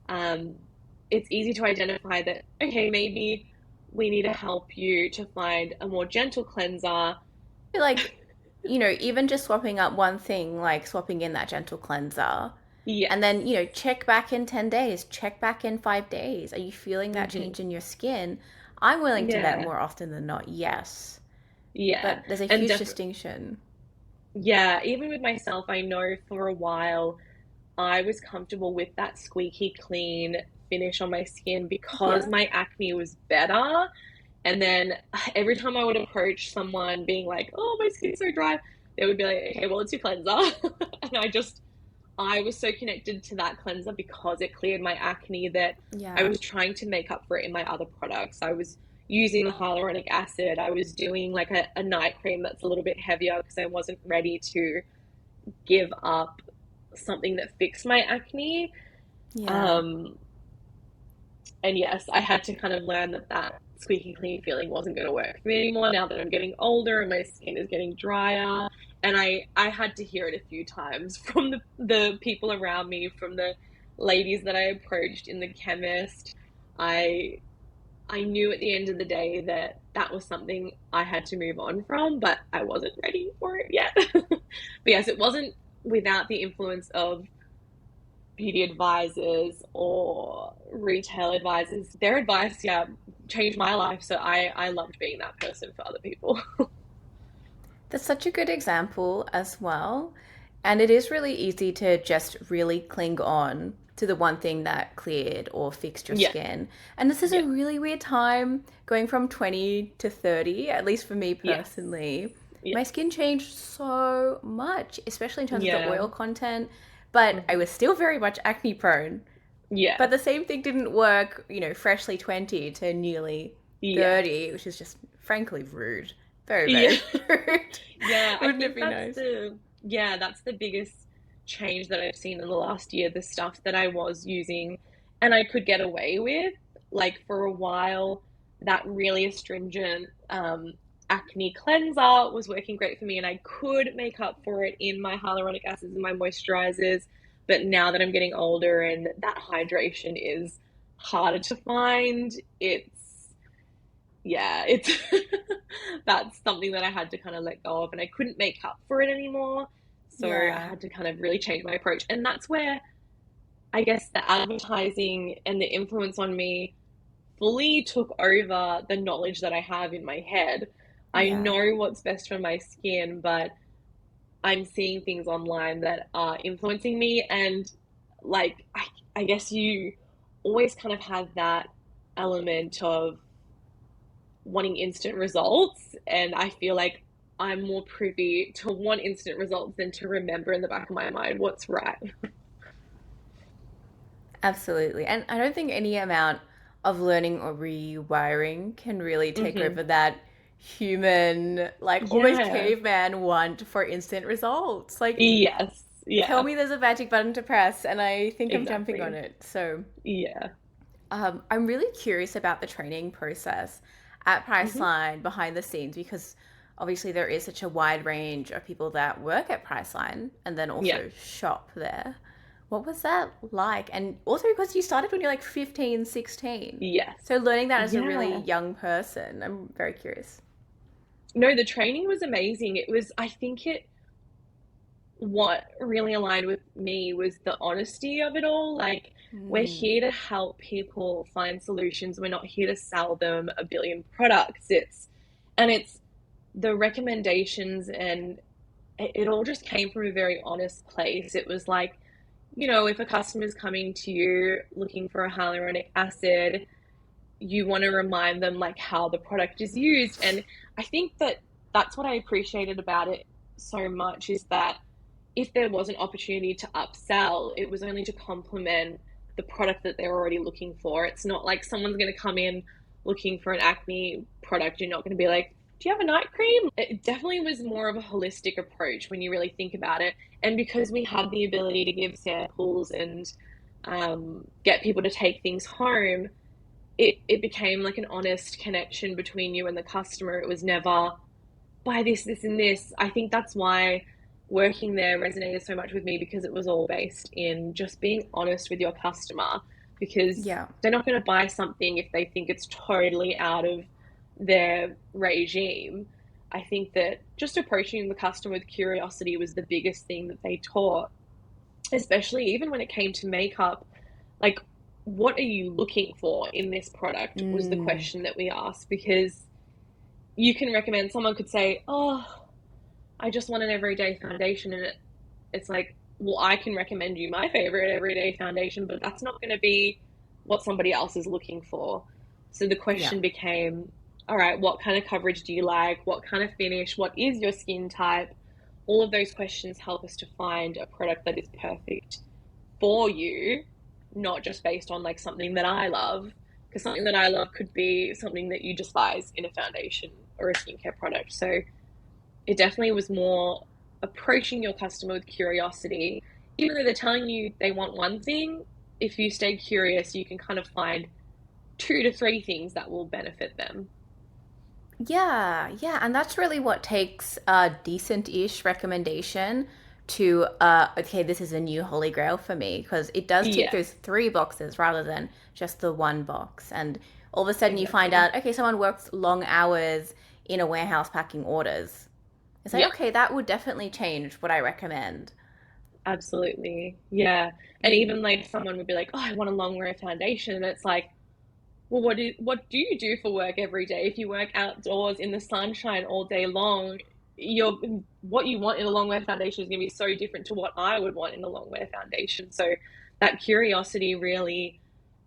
um, it's easy to identify that, okay, maybe we need to help you to find a more gentle cleanser. Like, even just swapping up one thing, like swapping in that gentle cleanser, and Yes. then, check back in 10 days, check back in 5 days. Are you feeling that Hmm. change in your skin? I'm willing to bet Yeah. more often than not, yes. Yeah. But there's a And huge distinction. yeah, even with myself, I know for a while I was comfortable with that squeaky clean finish on my skin because Yeah. my acne was better. And then every time I would approach someone being like, oh, my skin's so dry, they would be like, okay, well, it's your cleanser. And I was so connected to that cleanser because it cleared my acne that I Yeah. was trying to make up for it in my other products. I was using the hyaluronic acid. I was doing like a night cream that's a little bit heavier because I wasn't ready to give up something that fixed my acne. Yeah. Um, and yes, I had to kind of learn that that squeaky clean feeling wasn't going to work for me anymore now that I'm getting older and my skin is getting drier. And I had to hear it a few times from the people around me, from the ladies that I approached in the chemist. I I knew at the end of the day that that was something I had to move on from, but I wasn't ready for it yet. But yes, it wasn't without the influence of beauty advisors or retail advisors. Their advice, yeah, changed my life. So I loved being that person for other people. That's such a good example as well. And it is really easy to just really cling on to the one thing that cleared or fixed your Yeah, skin. And this is a yeah, really weird time going from 20 to 30, at least for me yes, personally. My yes, skin changed so much, especially in terms of the yeah, oil content, but I mhm, was still very much acne prone. But yeah, the same thing didn't work, freshly 20 to nearly yes, 30, which is just frankly rude. Very, yeah. very rude. Yeah, I Wouldn't it think be nice? that's the biggest change that I've seen in the last year. The stuff that I was using and I could get away with, like for a while, that really astringent acne cleanser was working great for me, and I could make up for it in my hyaluronic acids and my moisturizers. But now that I'm getting older and that hydration is harder to find, it's that's something that I had to kind of let go of, and I couldn't make up for it anymore. So I Yeah. had to kind of really change my approach. And that's where I guess the advertising and the influence on me fully took over the knowledge that I have in my head. I Yeah. know what's best for my skin, but I'm seeing things online that are influencing me. And like, I guess you always kind of have that element of wanting instant results. And I feel like I'm more privy to want instant results than to remember in the back of my mind what's right. Absolutely. And I don't think any amount of learning or rewiring can really take Hmm. over that human, like almost Yeah. caveman want for instant results. Like, Yes. tell Yeah. me there's a magic button to press, and I think I'm jumping on Exactly. it. So, Yeah. I'm really curious about the training process at Hmm. Priceline behind the scenes because obviously there is such a wide range of people that work at Priceline and then Yeah. also shop there. What was that like? And also because you started when you're like 15, 16. Yes. So learning that as a really Yeah. young person, I'm very curious. No, the training was amazing. I think what really aligned with me was the honesty of it all. Like, we're Mm, here to help people find solutions. We're not here to sell them a billion products. It's the recommendations, and it all just came from a very honest place. It was like, if a customer's coming to you looking for a hyaluronic acid, you want to remind them like how the product is used. And I think that that's what I appreciated about it so much, is that if there was an opportunity to upsell, it was only to complement the product that they're already looking for. It's not like someone's going to come in looking for an acne product. You're not going to be like, do you have a night cream? It definitely was more of a holistic approach when you really think about it. And because we had the ability to give samples and get people to take things home, it became like an honest connection between you and the customer. It was never buy this, this, and this. I think that's why working there resonated so much with me, because it was all based in just being honest with your customer, because yeah. they're not going to buy something if they think it's totally out of their regime. I think that just approaching the customer with curiosity was the biggest thing that they taught, especially even when it came to makeup. Like, what are you looking for in this product was the Mm, question that we asked, because you can recommend, someone could say, oh, I just want an everyday foundation. And it's like, well, I can recommend you my favorite everyday foundation, but that's not going to be what somebody else is looking for. So the yeah. question became, all right, what kind of coverage do you like? What kind of finish? What is your skin type? All of those questions help us to find a product that is perfect for you, not just based on like something that I love. Because something that I love could be something that you despise in a foundation or a skincare product. So it definitely was more approaching your customer with curiosity. Even though they're telling you they want one thing, if you stay curious, you can kind of find two to three things that will benefit them. Yeah, yeah, and that's really what takes a decent-ish recommendation to okay, this is a new holy grail for me because it does tick Yeah. those three boxes rather than just the one box. And all of a sudden you find exactly. out, okay, someone works long hours in a warehouse packing orders. It's like, Yep, okay, that would definitely change what I recommend. absolutely. Yeah. And even like someone would be like, "Oh, I want a long wear foundation." And it's like, well, what do you do for work every day? If you work outdoors in the sunshine all day long, you're what you want in a long wear foundation is going to be so different to what I would want in a long wear foundation. So that curiosity really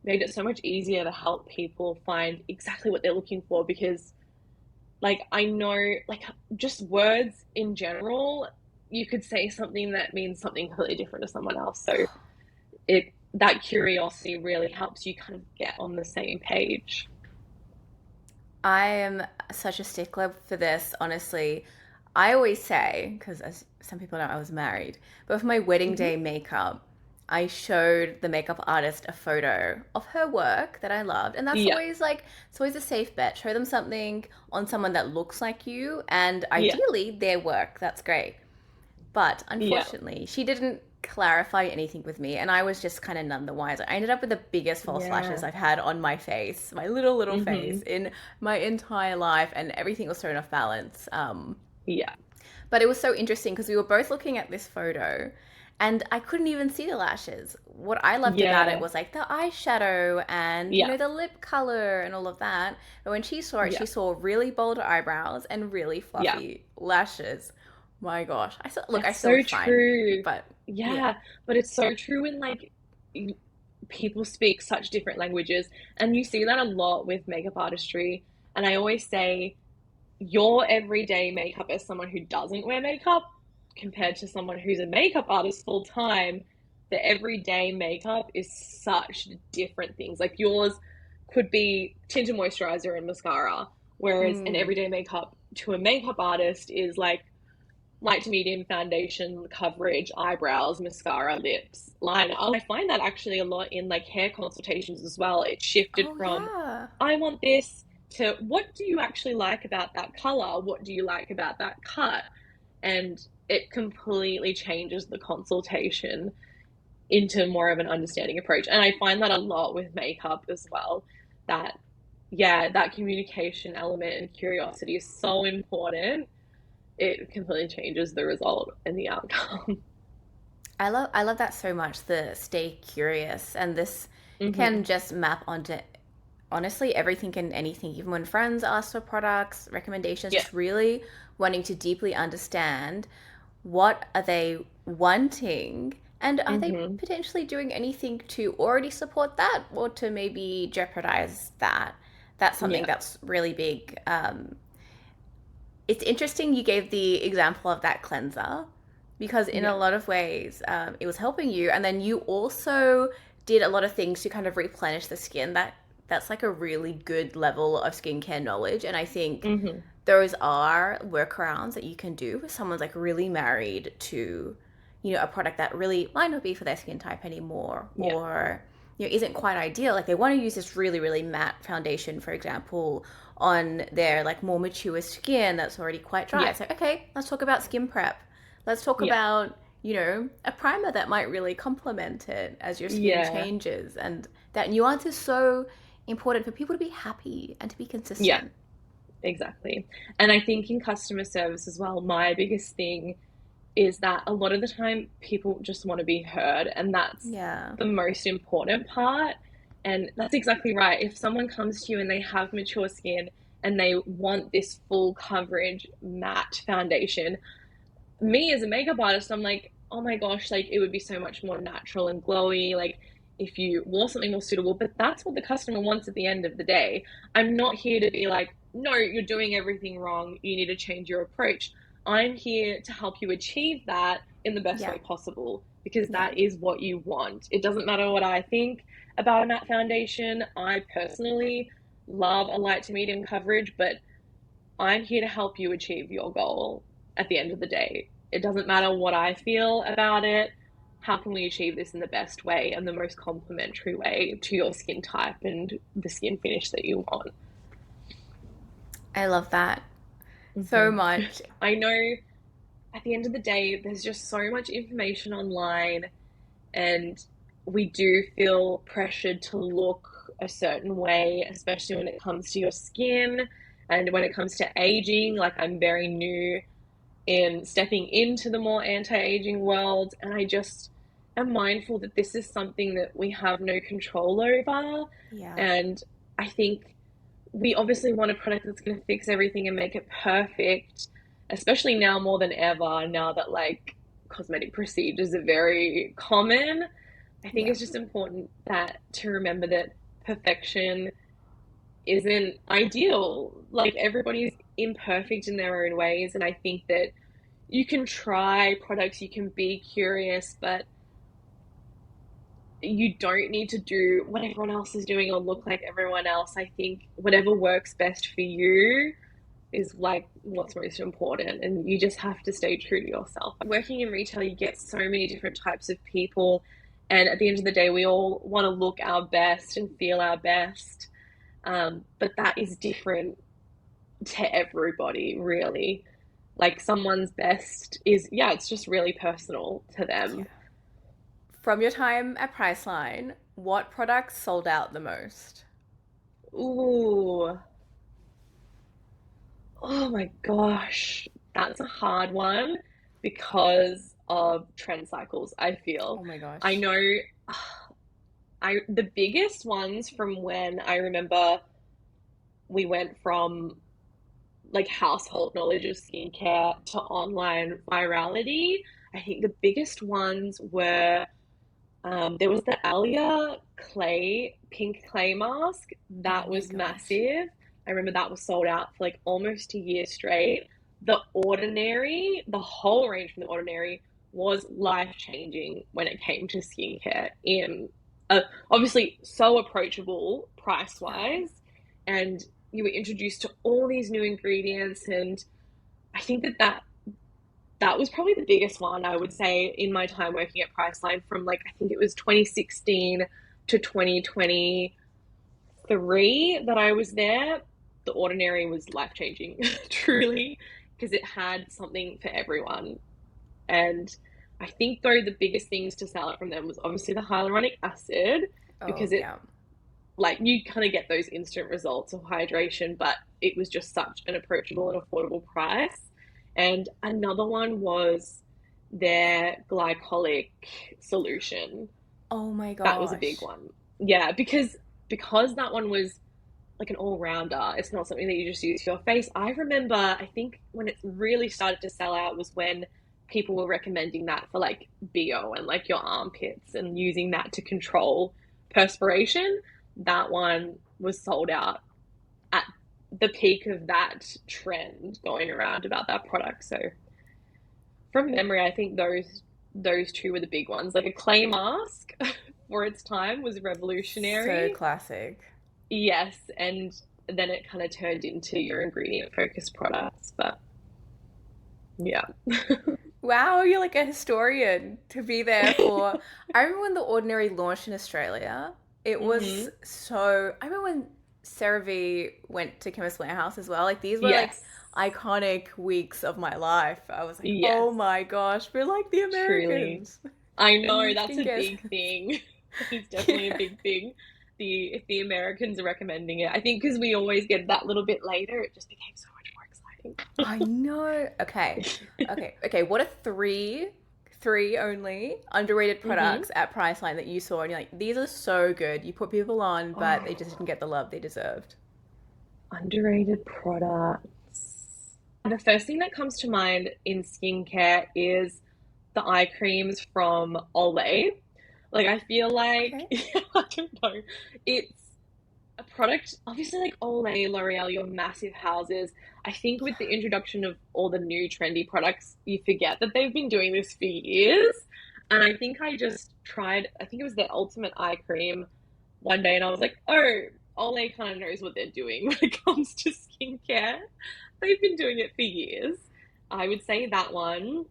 made it so much easier to help people find exactly what they're looking for because like I know like just words in general, you could say something that means something completely different to someone else. So it that curiosity really helps you kind of get on the same page. I am such a stickler for this, honestly. I always say, because as some people know, I was married, but for my wedding Hmm. day makeup, I showed the makeup artist a photo of her work that I loved. And that's Yeah, always like, it's always a safe bet. Show them something on someone that looks like you and yeah, ideally their work. That's great. But yeah. unfortunately, she didn't clarify anything with me, and I was just kind of none the wiser. I ended up with the biggest false lashes Yeah. I've had on my face, my little face, Hmm. in my entire life, and everything was thrown off balance. Yeah. But it was so interesting because we were both looking at this photo, and I couldn't even see the lashes. What I loved about it Yeah. was like the eyeshadow and, Yeah. the lip color and all of that. But when she saw it, she Yeah. saw really bold eyebrows and really Yeah. fluffy lashes. My gosh. I That's still so looked fine, true. but yeah. Yeah, but it's so true when like people speak such different languages, and you see that a lot with makeup artistry. And I always say your everyday makeup as someone who doesn't wear makeup compared to someone who's a makeup artist full time, the everyday makeup is such different things. Like yours could be tinted moisturizer and mascara, whereas an Mm. everyday makeup to a makeup artist is like light to medium foundation, coverage, eyebrows, mascara, lips, liner. I find that actually a lot in like hair consultations as well. It shifted Oh from yeah. I want this to what do you actually like about that color? What do you like about that cut? And it completely changes the consultation into more of an understanding approach. And I find that a lot with makeup as well. That, yeah, that communication element and curiosity is so important. It completely changes the result and the outcome. I love that so much, the stay curious, and this can Hmm. just map onto honestly everything and anything, even when friends ask for products, recommendations, Yeah. just really wanting to deeply understand what are they wanting and are they Hmm. potentially doing anything to already support that or to maybe jeopardize that. That's something Yeah. that's really big. It's interesting you gave the example of that cleanser because in a Yeah. lot of ways it was helping you, and then you also did a lot of things to kind of replenish the skin. That's like a really good level of skincare knowledge, and I think Hmm. those are workarounds that you can do if someone's like really married to, a product that really might not be for their skin type anymore, Yeah. or isn't quite ideal. Like they want to use this really really matte foundation, for example, on their like more mature skin that's already quite dry. Yeah. So okay, let's talk about skin prep. Let's talk Yeah. about a primer that might really complement it as your skin Yeah. changes, and that nuance is so important for people to be happy and to be Yeah. consistent. Exactly. And I think in customer service as well, my biggest thing is that a lot of the time people just want to be heard, and that's Yeah. the most important part. And that's exactly right. If someone comes to you and they have mature skin and they want this full coverage matte foundation, me as a makeup artist, I'm like, oh my gosh, like it would be so much more natural and glowy, like if you wore something more suitable. But that's what the customer wants at the end of the day. I'm not here to be like, no, you're doing everything wrong. You need to change your approach. I'm here to help you achieve that in the best Yeah. way possible because Yeah. that is what you want. It doesn't matter what I think about a matte foundation. I personally love a light to medium coverage, but I'm here to help you achieve your goal at the end of the day. It doesn't matter what I feel about it. How can we achieve this in the best way and the most complementary way to your skin type and the skin finish that you want? I love that so Hmm. much. I know at the end of the day, there's just so much information online, and we do feel pressured to look a certain way, especially when it comes to your skin and when it comes to aging. Like, I'm very new in stepping into the more anti-aging world, and I just am mindful that this is something that we have no control over. Yeah. And I think we obviously want a product that's going to fix everything and make it perfect, especially now more than ever, now that like cosmetic procedures are very common. I think Yeah. it's just important that to remember that perfection isn't ideal. Like, everybody's imperfect in their own ways, and I think that you can try products, you can be curious, but you don't need to do what everyone else is doing or look like everyone else. I think whatever works best for you is like what's most important, and you just have to stay true to yourself. Working in retail, you get so many different types of people, and at the end of the day, we all want to look our best and feel our best. But that is different to everybody, really. Like, someone's best is, yeah, it's just really personal to Yeah. them. From your time at Priceline, what products sold out the most? Ooh, oh my gosh, that's a hard one because of trend cycles, I feel. Oh my I gosh. know the biggest ones from when I remember we went from like household knowledge of skincare to online virality. I think the biggest ones were there was the Alia clay pink clay mask Oh that my was gosh. massive. I remember that was sold out for like almost a year straight. The Ordinary, the whole range from the Ordinary was life changing when it came to skincare. In obviously so approachable price Yeah. wise, and you were introduced to all these new ingredients, and I think that was probably the biggest one, I would say, in my time working at Priceline, from like I think it was 2016 to 2023 that I was there. The Ordinary was life changing, truly, because it had something for everyone. And I think, though, the biggest things to sell it from them was obviously the hyaluronic acid, Oh because it, yeah. like, you kind of get those instant results of hydration, but it was just such an approachable and affordable price. And another one was their glycolic solution. Oh my That was a big gosh. one. Yeah, because that one was like an all-rounder. It's not something that you just use for your face. I remember, I think when it really started to sell out was when people were recommending that for like BO and like your armpits and using that to control perspiration. That one was sold out at the peak of that trend going around about that product. So from memory, I think those two were the big ones. Like, a clay mask for its time was So revolutionary. classic. Yes, and then it kind of turned into your ingredient focused products. But yeah. Wow, you're like a historian to be there for. I remember when The Ordinary launched in Australia. It was Hmm. so. I remember when CeraVe went to Chemist Warehouse as well. Like these were like Yes. iconic weeks of my life. I was like, Yes. oh my gosh, we're like the Truly. Americans I know in that's a skincare big sense. thing. That is definitely a Yeah. big thing. The If the Americans are recommending it, I think because we always get that little bit later, it just became so much I know. more Okay. exciting. Okay. What are three only underrated Hmm. products at Priceline that you saw and you're like, these are so good. You put people on, but they just didn't Oh, get the love they deserved. underrated products. The first thing that comes to mind in skincare is the eye creams from Olay. Like, I feel like, Okay. I don't know, it's a product, obviously, like Olay, L'Oreal, your massive houses. I think with the introduction of all the new trendy products, you forget that they've been doing this for years. And I think I just tried, I think it was their Ultimate Eye Cream one day, and I was like, oh, Olay kind of knows what they're doing when it comes to skincare. They've been doing it for years. I would say that one.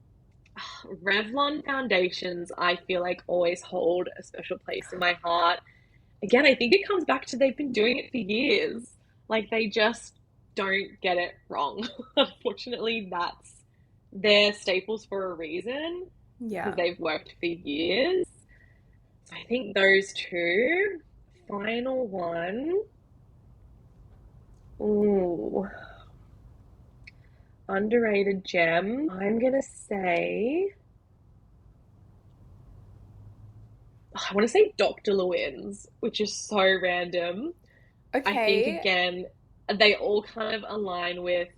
Revlon foundations, I feel like, always hold a special place in my heart. Again, I think it comes back to they've been doing it for years. Like, they just don't get it wrong. Unfortunately, that's their staples for a reason, because Yeah. they've worked for years. So I think those two. final one. Ooh, underrated gem. I'm gonna say, I want to say Dr. Lewin's, which is so random. I think Okay. again, they all kind of align with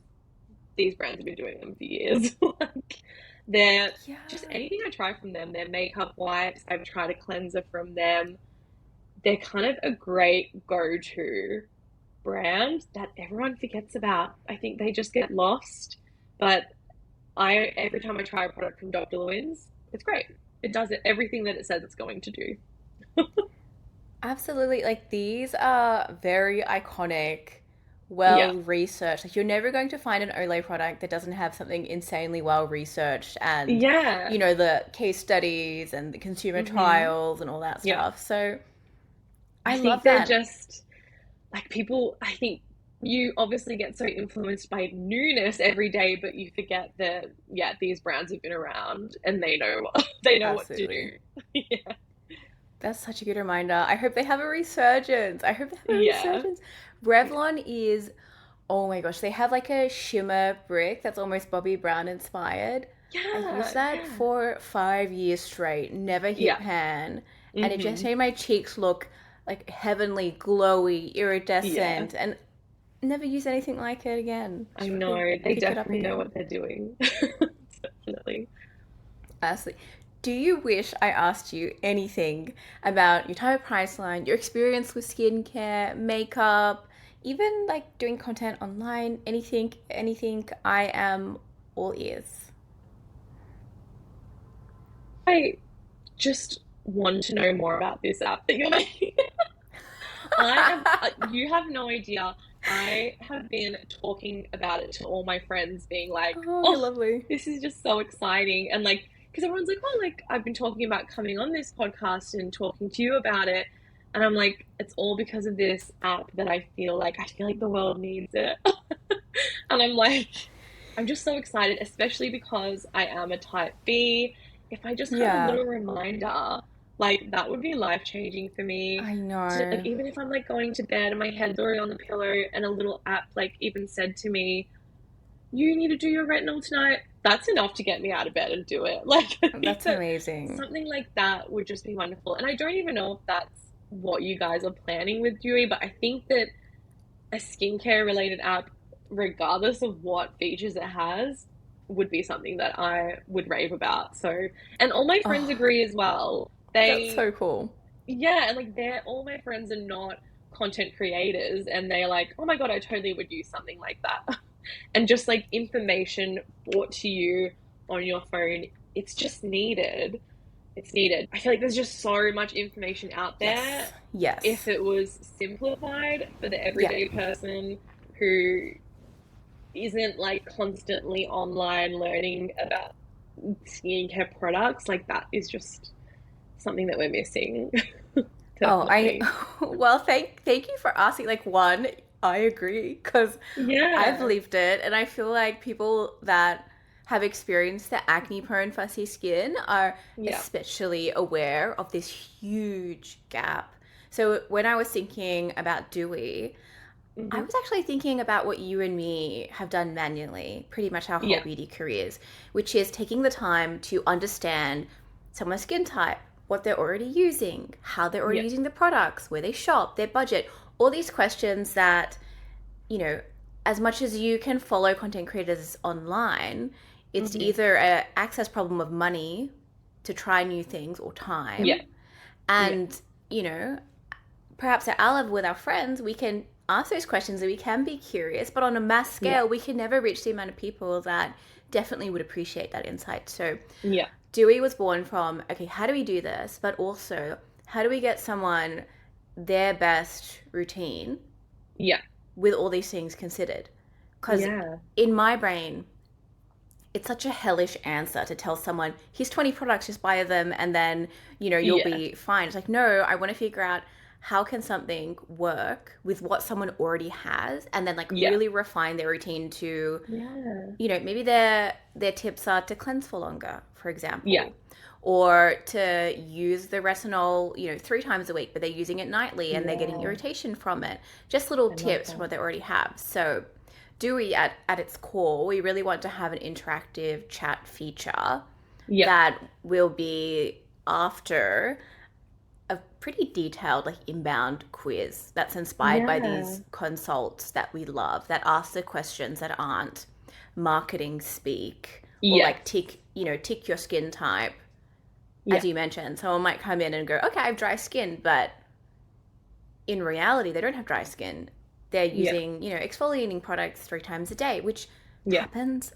these brands have been doing them for years. Like they're just Yeah. anything I try from them, their makeup wipes, I've tried a cleanser from them. They're kind of a great go-to brand that everyone forgets about. I think they just get lost. But I every time I try a product from Dr. Lewin's, it's great. It does it everything that it says it's going to do. Absolutely. Like these are very iconic, Yeah. well researched. Like you're never going to find an Olay product that doesn't have something insanely well researched and, Yeah. the case studies and the consumer Mm-hmm. trials and all that Yeah. stuff. So I I think love they're that. just like people, I think you obviously get so influenced by newness every day, but you forget that yeah, these brands have been around and they know what they know what to Absolutely. do. Yeah. That's such a good reminder. I hope they have a resurgence. I hope they have a Yeah. resurgence. Revlon is, oh my gosh, they have like a shimmer brick that's almost Bobbi Brown inspired. I used Yeah. that Yeah. for 5 years straight, never hit Yeah. pan, and it just Mm-hmm. made my cheeks look like heavenly, glowy, Yeah. iridescent, and never use anything like it again. I Should know. probably They pick it up definitely know again. what they're doing. Definitely. Honestly, do you wish I asked you anything about your time at Priceline, your experience with skincare, makeup, even like doing content online, anything? I am all ears. I just want to know more about this app that you're making. I am, you have no idea. I have been talking about it to all my friends, being like, Oh, you're oh, lovely. this is just so exciting. And like, because everyone's like, oh, like, I've been talking about coming on this podcast and talking to you about it. And I'm like, it's all because of this app that I feel like the world needs it. And I'm like, I'm just so excited, especially because I am a type B. If I just had a Yeah, little reminder, like that would be life changing for me. I To, like know. even if I'm like going to bed and my head's already on the pillow and a little app like even said to me, "You need to do your retinol tonight." That's enough to get me out of bed and do it. Like I think That's that amazing. something like that would just be wonderful. And I don't even know if that's what you guys are planning with Dewey, but I think that a skincare related app, regardless of what features it has, would be something that I would rave about. So, and all my friends Oh, agree as well. that's They, so cool. yeah, and like they're all my friends are not content creators, and they're like, oh my God, I totally would use something like that. And just like information brought to you on your phone, it's just needed. It's needed. I feel like there's just so much information out there. Yes, If yes, it was simplified for the yeah. everyday person who isn't like constantly online learning about skincare products, like that is just something that we're missing. Oh, I Definitely. well, thank you for asking. Like one, I agree because I've Yeah. lived it, and I feel like people that have experienced the acne prone fussy skin are Yeah. especially aware of this huge gap. So when I was thinking about Dewey, I Hmm. was actually thinking about what you and me have done manually, pretty much our whole Yeah. beauty careers, which is taking the time to understand someone's skin type, what they're already using, how they're already Yeah. using the products, where they shop, their budget, all these questions that, you know, as much as you can follow content creators online, it's Hmm. either a access problem of money to try new things or Yeah. time. Yeah. And, you know, perhaps at our level with our friends, we can ask those questions and we can be curious, but on a mass Yeah. scale, we can never reach the amount of people that definitely would appreciate that insight. So, Yeah. Dewey was born from okay, how do we do this? But also, how do we get someone their best routine Yeah. with all these things considered? Because Yeah. in my brain, it's such a hellish answer to tell someone, here's 20 products, just buy them and then, you'll Yeah. be fine. It's like, no, I want to figure out how can something work with what someone already has and then like Yeah. really refine their routine to, Yeah. maybe their tips are to cleanse for longer, for Yeah. example, or to use the retinol, 3 times a week, but they're using it nightly and they're getting Yeah. irritation from it. Just little I love tips from that. what they already have. So, Dewey at its core, we really want to have an interactive chat feature Yeah. that will be after a pretty detailed like inbound quiz that's inspired by Yeah. these consults that we love that ask the questions that aren't marketing speak or Yes. like tick your skin type. As Yeah. you mentioned, someone might come in and go, okay, I have dry skin, but in reality they don't have dry skin. They're Yeah. using exfoliating products 3 times a day, which Yeah. happens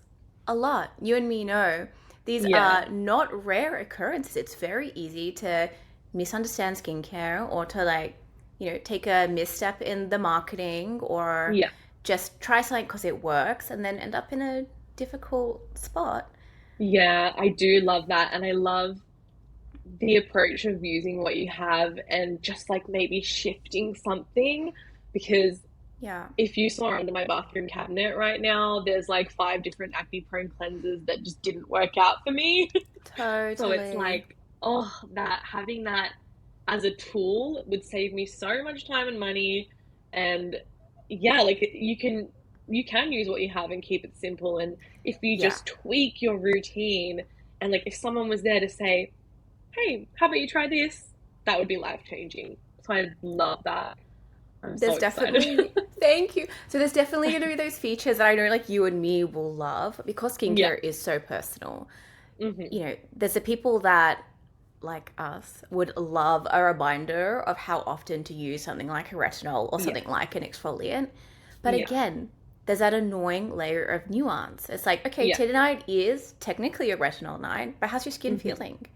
a lot. You and me know these Yeah. are not rare occurrences. It's very easy to misunderstand skincare or to take a misstep in the marketing or Yeah. just try something because it works and then end up in a difficult spot. Yeah. I do love that. And I love the approach of using what you have and just like maybe shifting something because Yeah, if you saw under my bathroom cabinet right now, there's like five different acne prone cleansers that just didn't work out for me. So it's totally. like, oh, that having that as a tool would save me so much time and money. And yeah, like you can use what you have and keep it simple. And if you Yeah. just tweak your routine and like if someone was there to say, hey, how about you try this? That would be life changing. So I love that. I'm so There's excited. definitely thank you. So there's definitely going to be those features that I know like you and me will love because Yeah. skincare is so personal. Hmm. There's the people that like us would love a reminder of how often to use something like a retinol or Yeah. something like an exfoliant. But Yeah. again, there's that annoying layer of nuance. It's like, okay, Yeah. tonight is technically a retinol night, but how's your skin Hmm. feeling?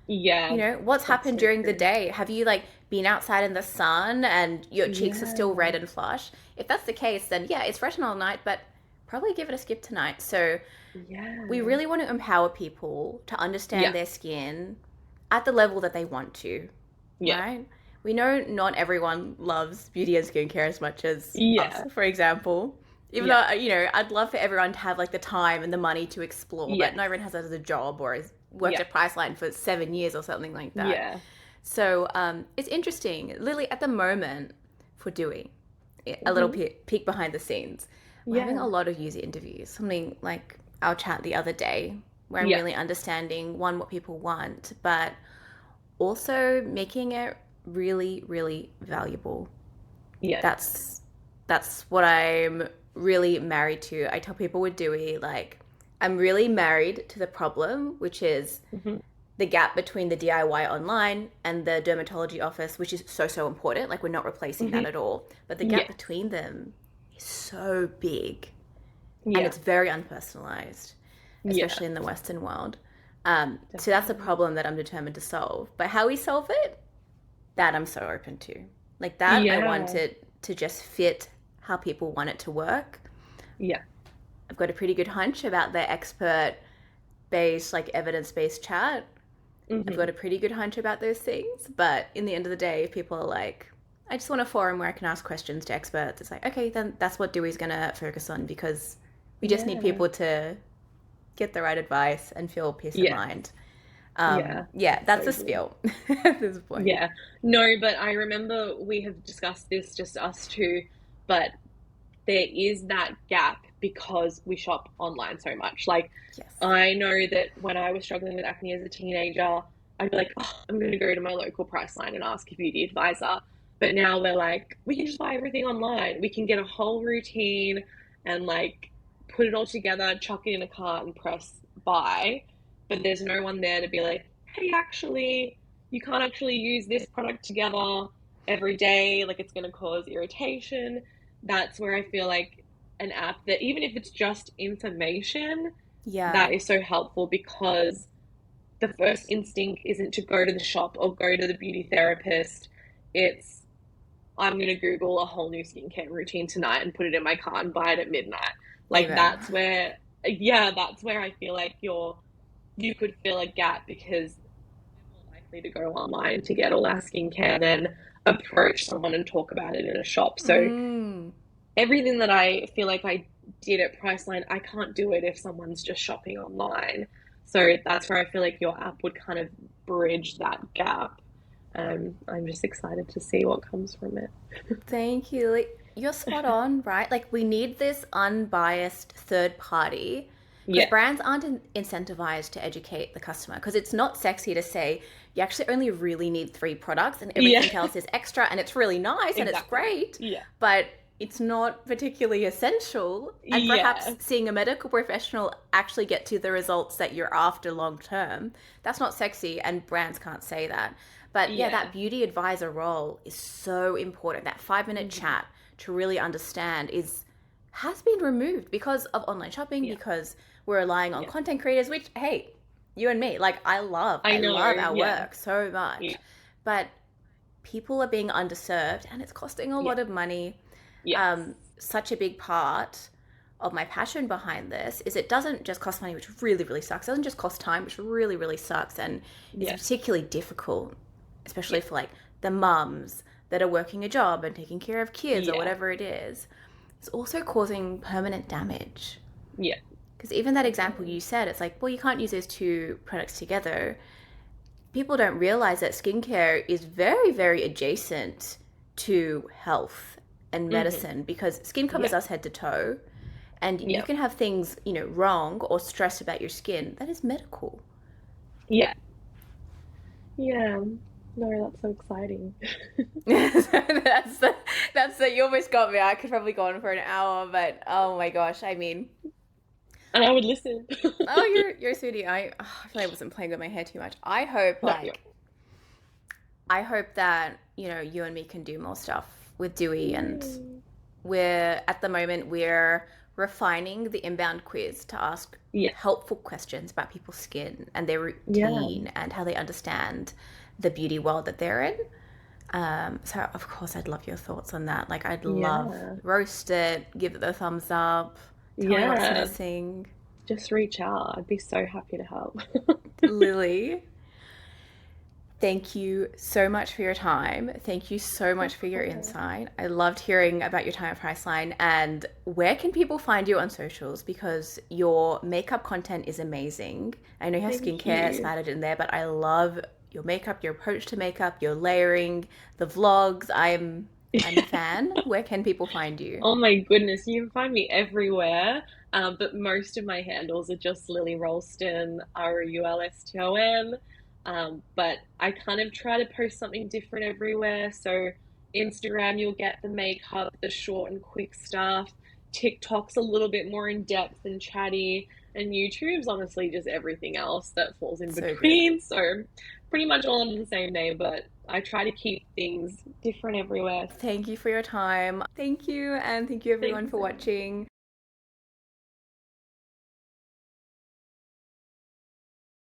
Yeah. What's That's happened so during the true. day? Have you like been outside in the sun and your cheeks are still Yeah. red and flush? If that's the case, then yeah, it's retinol night, but probably give it a skip tonight. So we Yeah. really want to empower people to understand Yeah. their skin at the level that they want to, Yeah. right? We know not everyone loves beauty and skincare as much as us, Yeah. for example. Even Yeah. though, I'd love for everyone to have like the time and the money to explore, but Yes. not everyone has that as a job or has worked Yeah. at Priceline for 7 years or something like that. Yeah. So it's interesting. Literally, at the moment for Dewey, a little Hmm. peek behind the scenes, we're having a Yeah. lot of user interviews. Something like our chat the other day, where I'm Yeah. really understanding one, what people want, but also making it really, really valuable. Yeah. That's that's what I'm really married to. I tell people with Dewey, like, I'm really married to the problem, which is Hmm. the gap between the DIY online and the dermatology office, which is so, so important. Like, we're not replacing Hmm. that at all. But the gap Yeah. between them is so big and Yeah. it's very unpersonalized, Yeah. especially in the Western world. So that's a Definitely. problem that I'm determined to solve. But how we solve it, that I'm so open to. Like that, I want Yeah. it to just fit how people want it to work. Yeah. I've got a pretty good hunch about the expert based, like evidence based chat. I've got Hmm. a pretty good hunch about those things. But in the end of the day, if people are like, I just want a forum where I can ask questions to experts, it's like, okay, then that's what Dewey's going to focus on because we just need Yeah. people to get the right advice and feel peace of Yes. mind. Yeah. Yeah, That's that's so the good. spiel at this point. Yeah. No, but I remember we have discussed this, just us two, but there is that gap because we shop online so much. Like, Yes. I know that when I was struggling with acne as a teenager, I'd be like, oh, I'm going to go to my local Priceline and ask a beauty advisor. But now we're like, we can just buy everything online. We can get a whole routine and like put it all together, chuck it in a cart and press buy. But there's no one there to be like, hey, actually, you can't actually use this product together every day. Like, it's going to cause irritation. That's where I feel like an app that, even if it's just information, Yeah. that is so helpful because the first instinct isn't to go to the shop or go to the beauty therapist. It's, I'm going to Google a whole new skincare routine tonight and put it in my cart and buy it at midnight. Like, Amen. that's where I feel like you could fill a gap because we're more likely to go online to get all our skincare than approach someone and talk about it in a shop. So Mm. everything that I feel like I did at Priceline, I can't do it if someone's just shopping online. So that's where I feel like your app would kind of bridge that gap. I'm just excited to see what comes from it. Thank you. Like, you're spot on, right? Like, we need this unbiased third party because Yeah, brands aren't incentivized to educate the customer because it's not sexy to say you actually only really need three products and yeah, everything else is extra and it's really nice and it's exactly. great, Yeah, but it's not particularly essential. And perhaps yeah, seeing a medical professional actually get to the results that you're after long term, that's not sexy, and brands can't say that. But yeah, yeah. that beauty advisor role is so important. That 5 minute Mhm. chat to really understand is has been removed because of online shopping, Yeah, because we're relying on yeah. content creators, which hey, you and me, like I I know. love our Yeah, work so yeah, much. But people are being underserved and it's costing a yeah. lot of money. Yes. Such a big part of my passion behind this is it doesn't just cost money, which really, really sucks. It doesn't just cost time, which really, really sucks and is Yeah, particularly difficult, yeah, especially for like the mums that are working a job and taking care of kids or yeah, whatever it is. It's also causing permanent damage. yeah. Because even that example Definitely. you said, it's like, well, you can't use those two products together. People don't realize that skincare is very, very adjacent to health and Hmm. medicine because skin Yeah, covers us head to toe. And you yeah, can have things, wrong or stress about your skin. That is medical. yeah, yeah. No, that's so exciting. That's you almost got me. I could probably go on for an hour, but oh my gosh, I mean, And I would listen. oh, you're a sweetie. I feel like I wasn't playing with my hair too much. No, yeah. I hope that you and me can do more stuff with Dewey, and Yay. we're at the moment we're refining the inbound quiz to ask Yeah, helpful questions about people's skin and their yeah, routine and how they understand the beauty world that they're in. So of course I'd love your thoughts on that. Like I'd love yeah, roast it, give it the thumbs up, tell me what's yeah. missing. Just reach out. I'd be so happy to help. Lily, thank you so much for your time. Thank you so Of much for your course. insight. I loved hearing about your time at Priceline. And where can people find you on socials? Because your makeup content is amazing. I know you have Thank skincare you. spattered in there, but I love your makeup, your approach to makeup, your layering, the vlogs. I'm a fan. Where can people find you? Oh my goodness, you can find me everywhere. But most of my handles are just Lily Rollston, Roulston. But I kind of try to post something different everywhere. So Instagram, you'll get the makeup, the short and quick stuff. TikTok's a little bit more in depth and chatty. And YouTube's honestly just everything else that falls in So good. between. So pretty much all under the same name, but I try to keep things different everywhere. Thank you for your time. Thank you, and thank you Thank everyone you for so much. watching.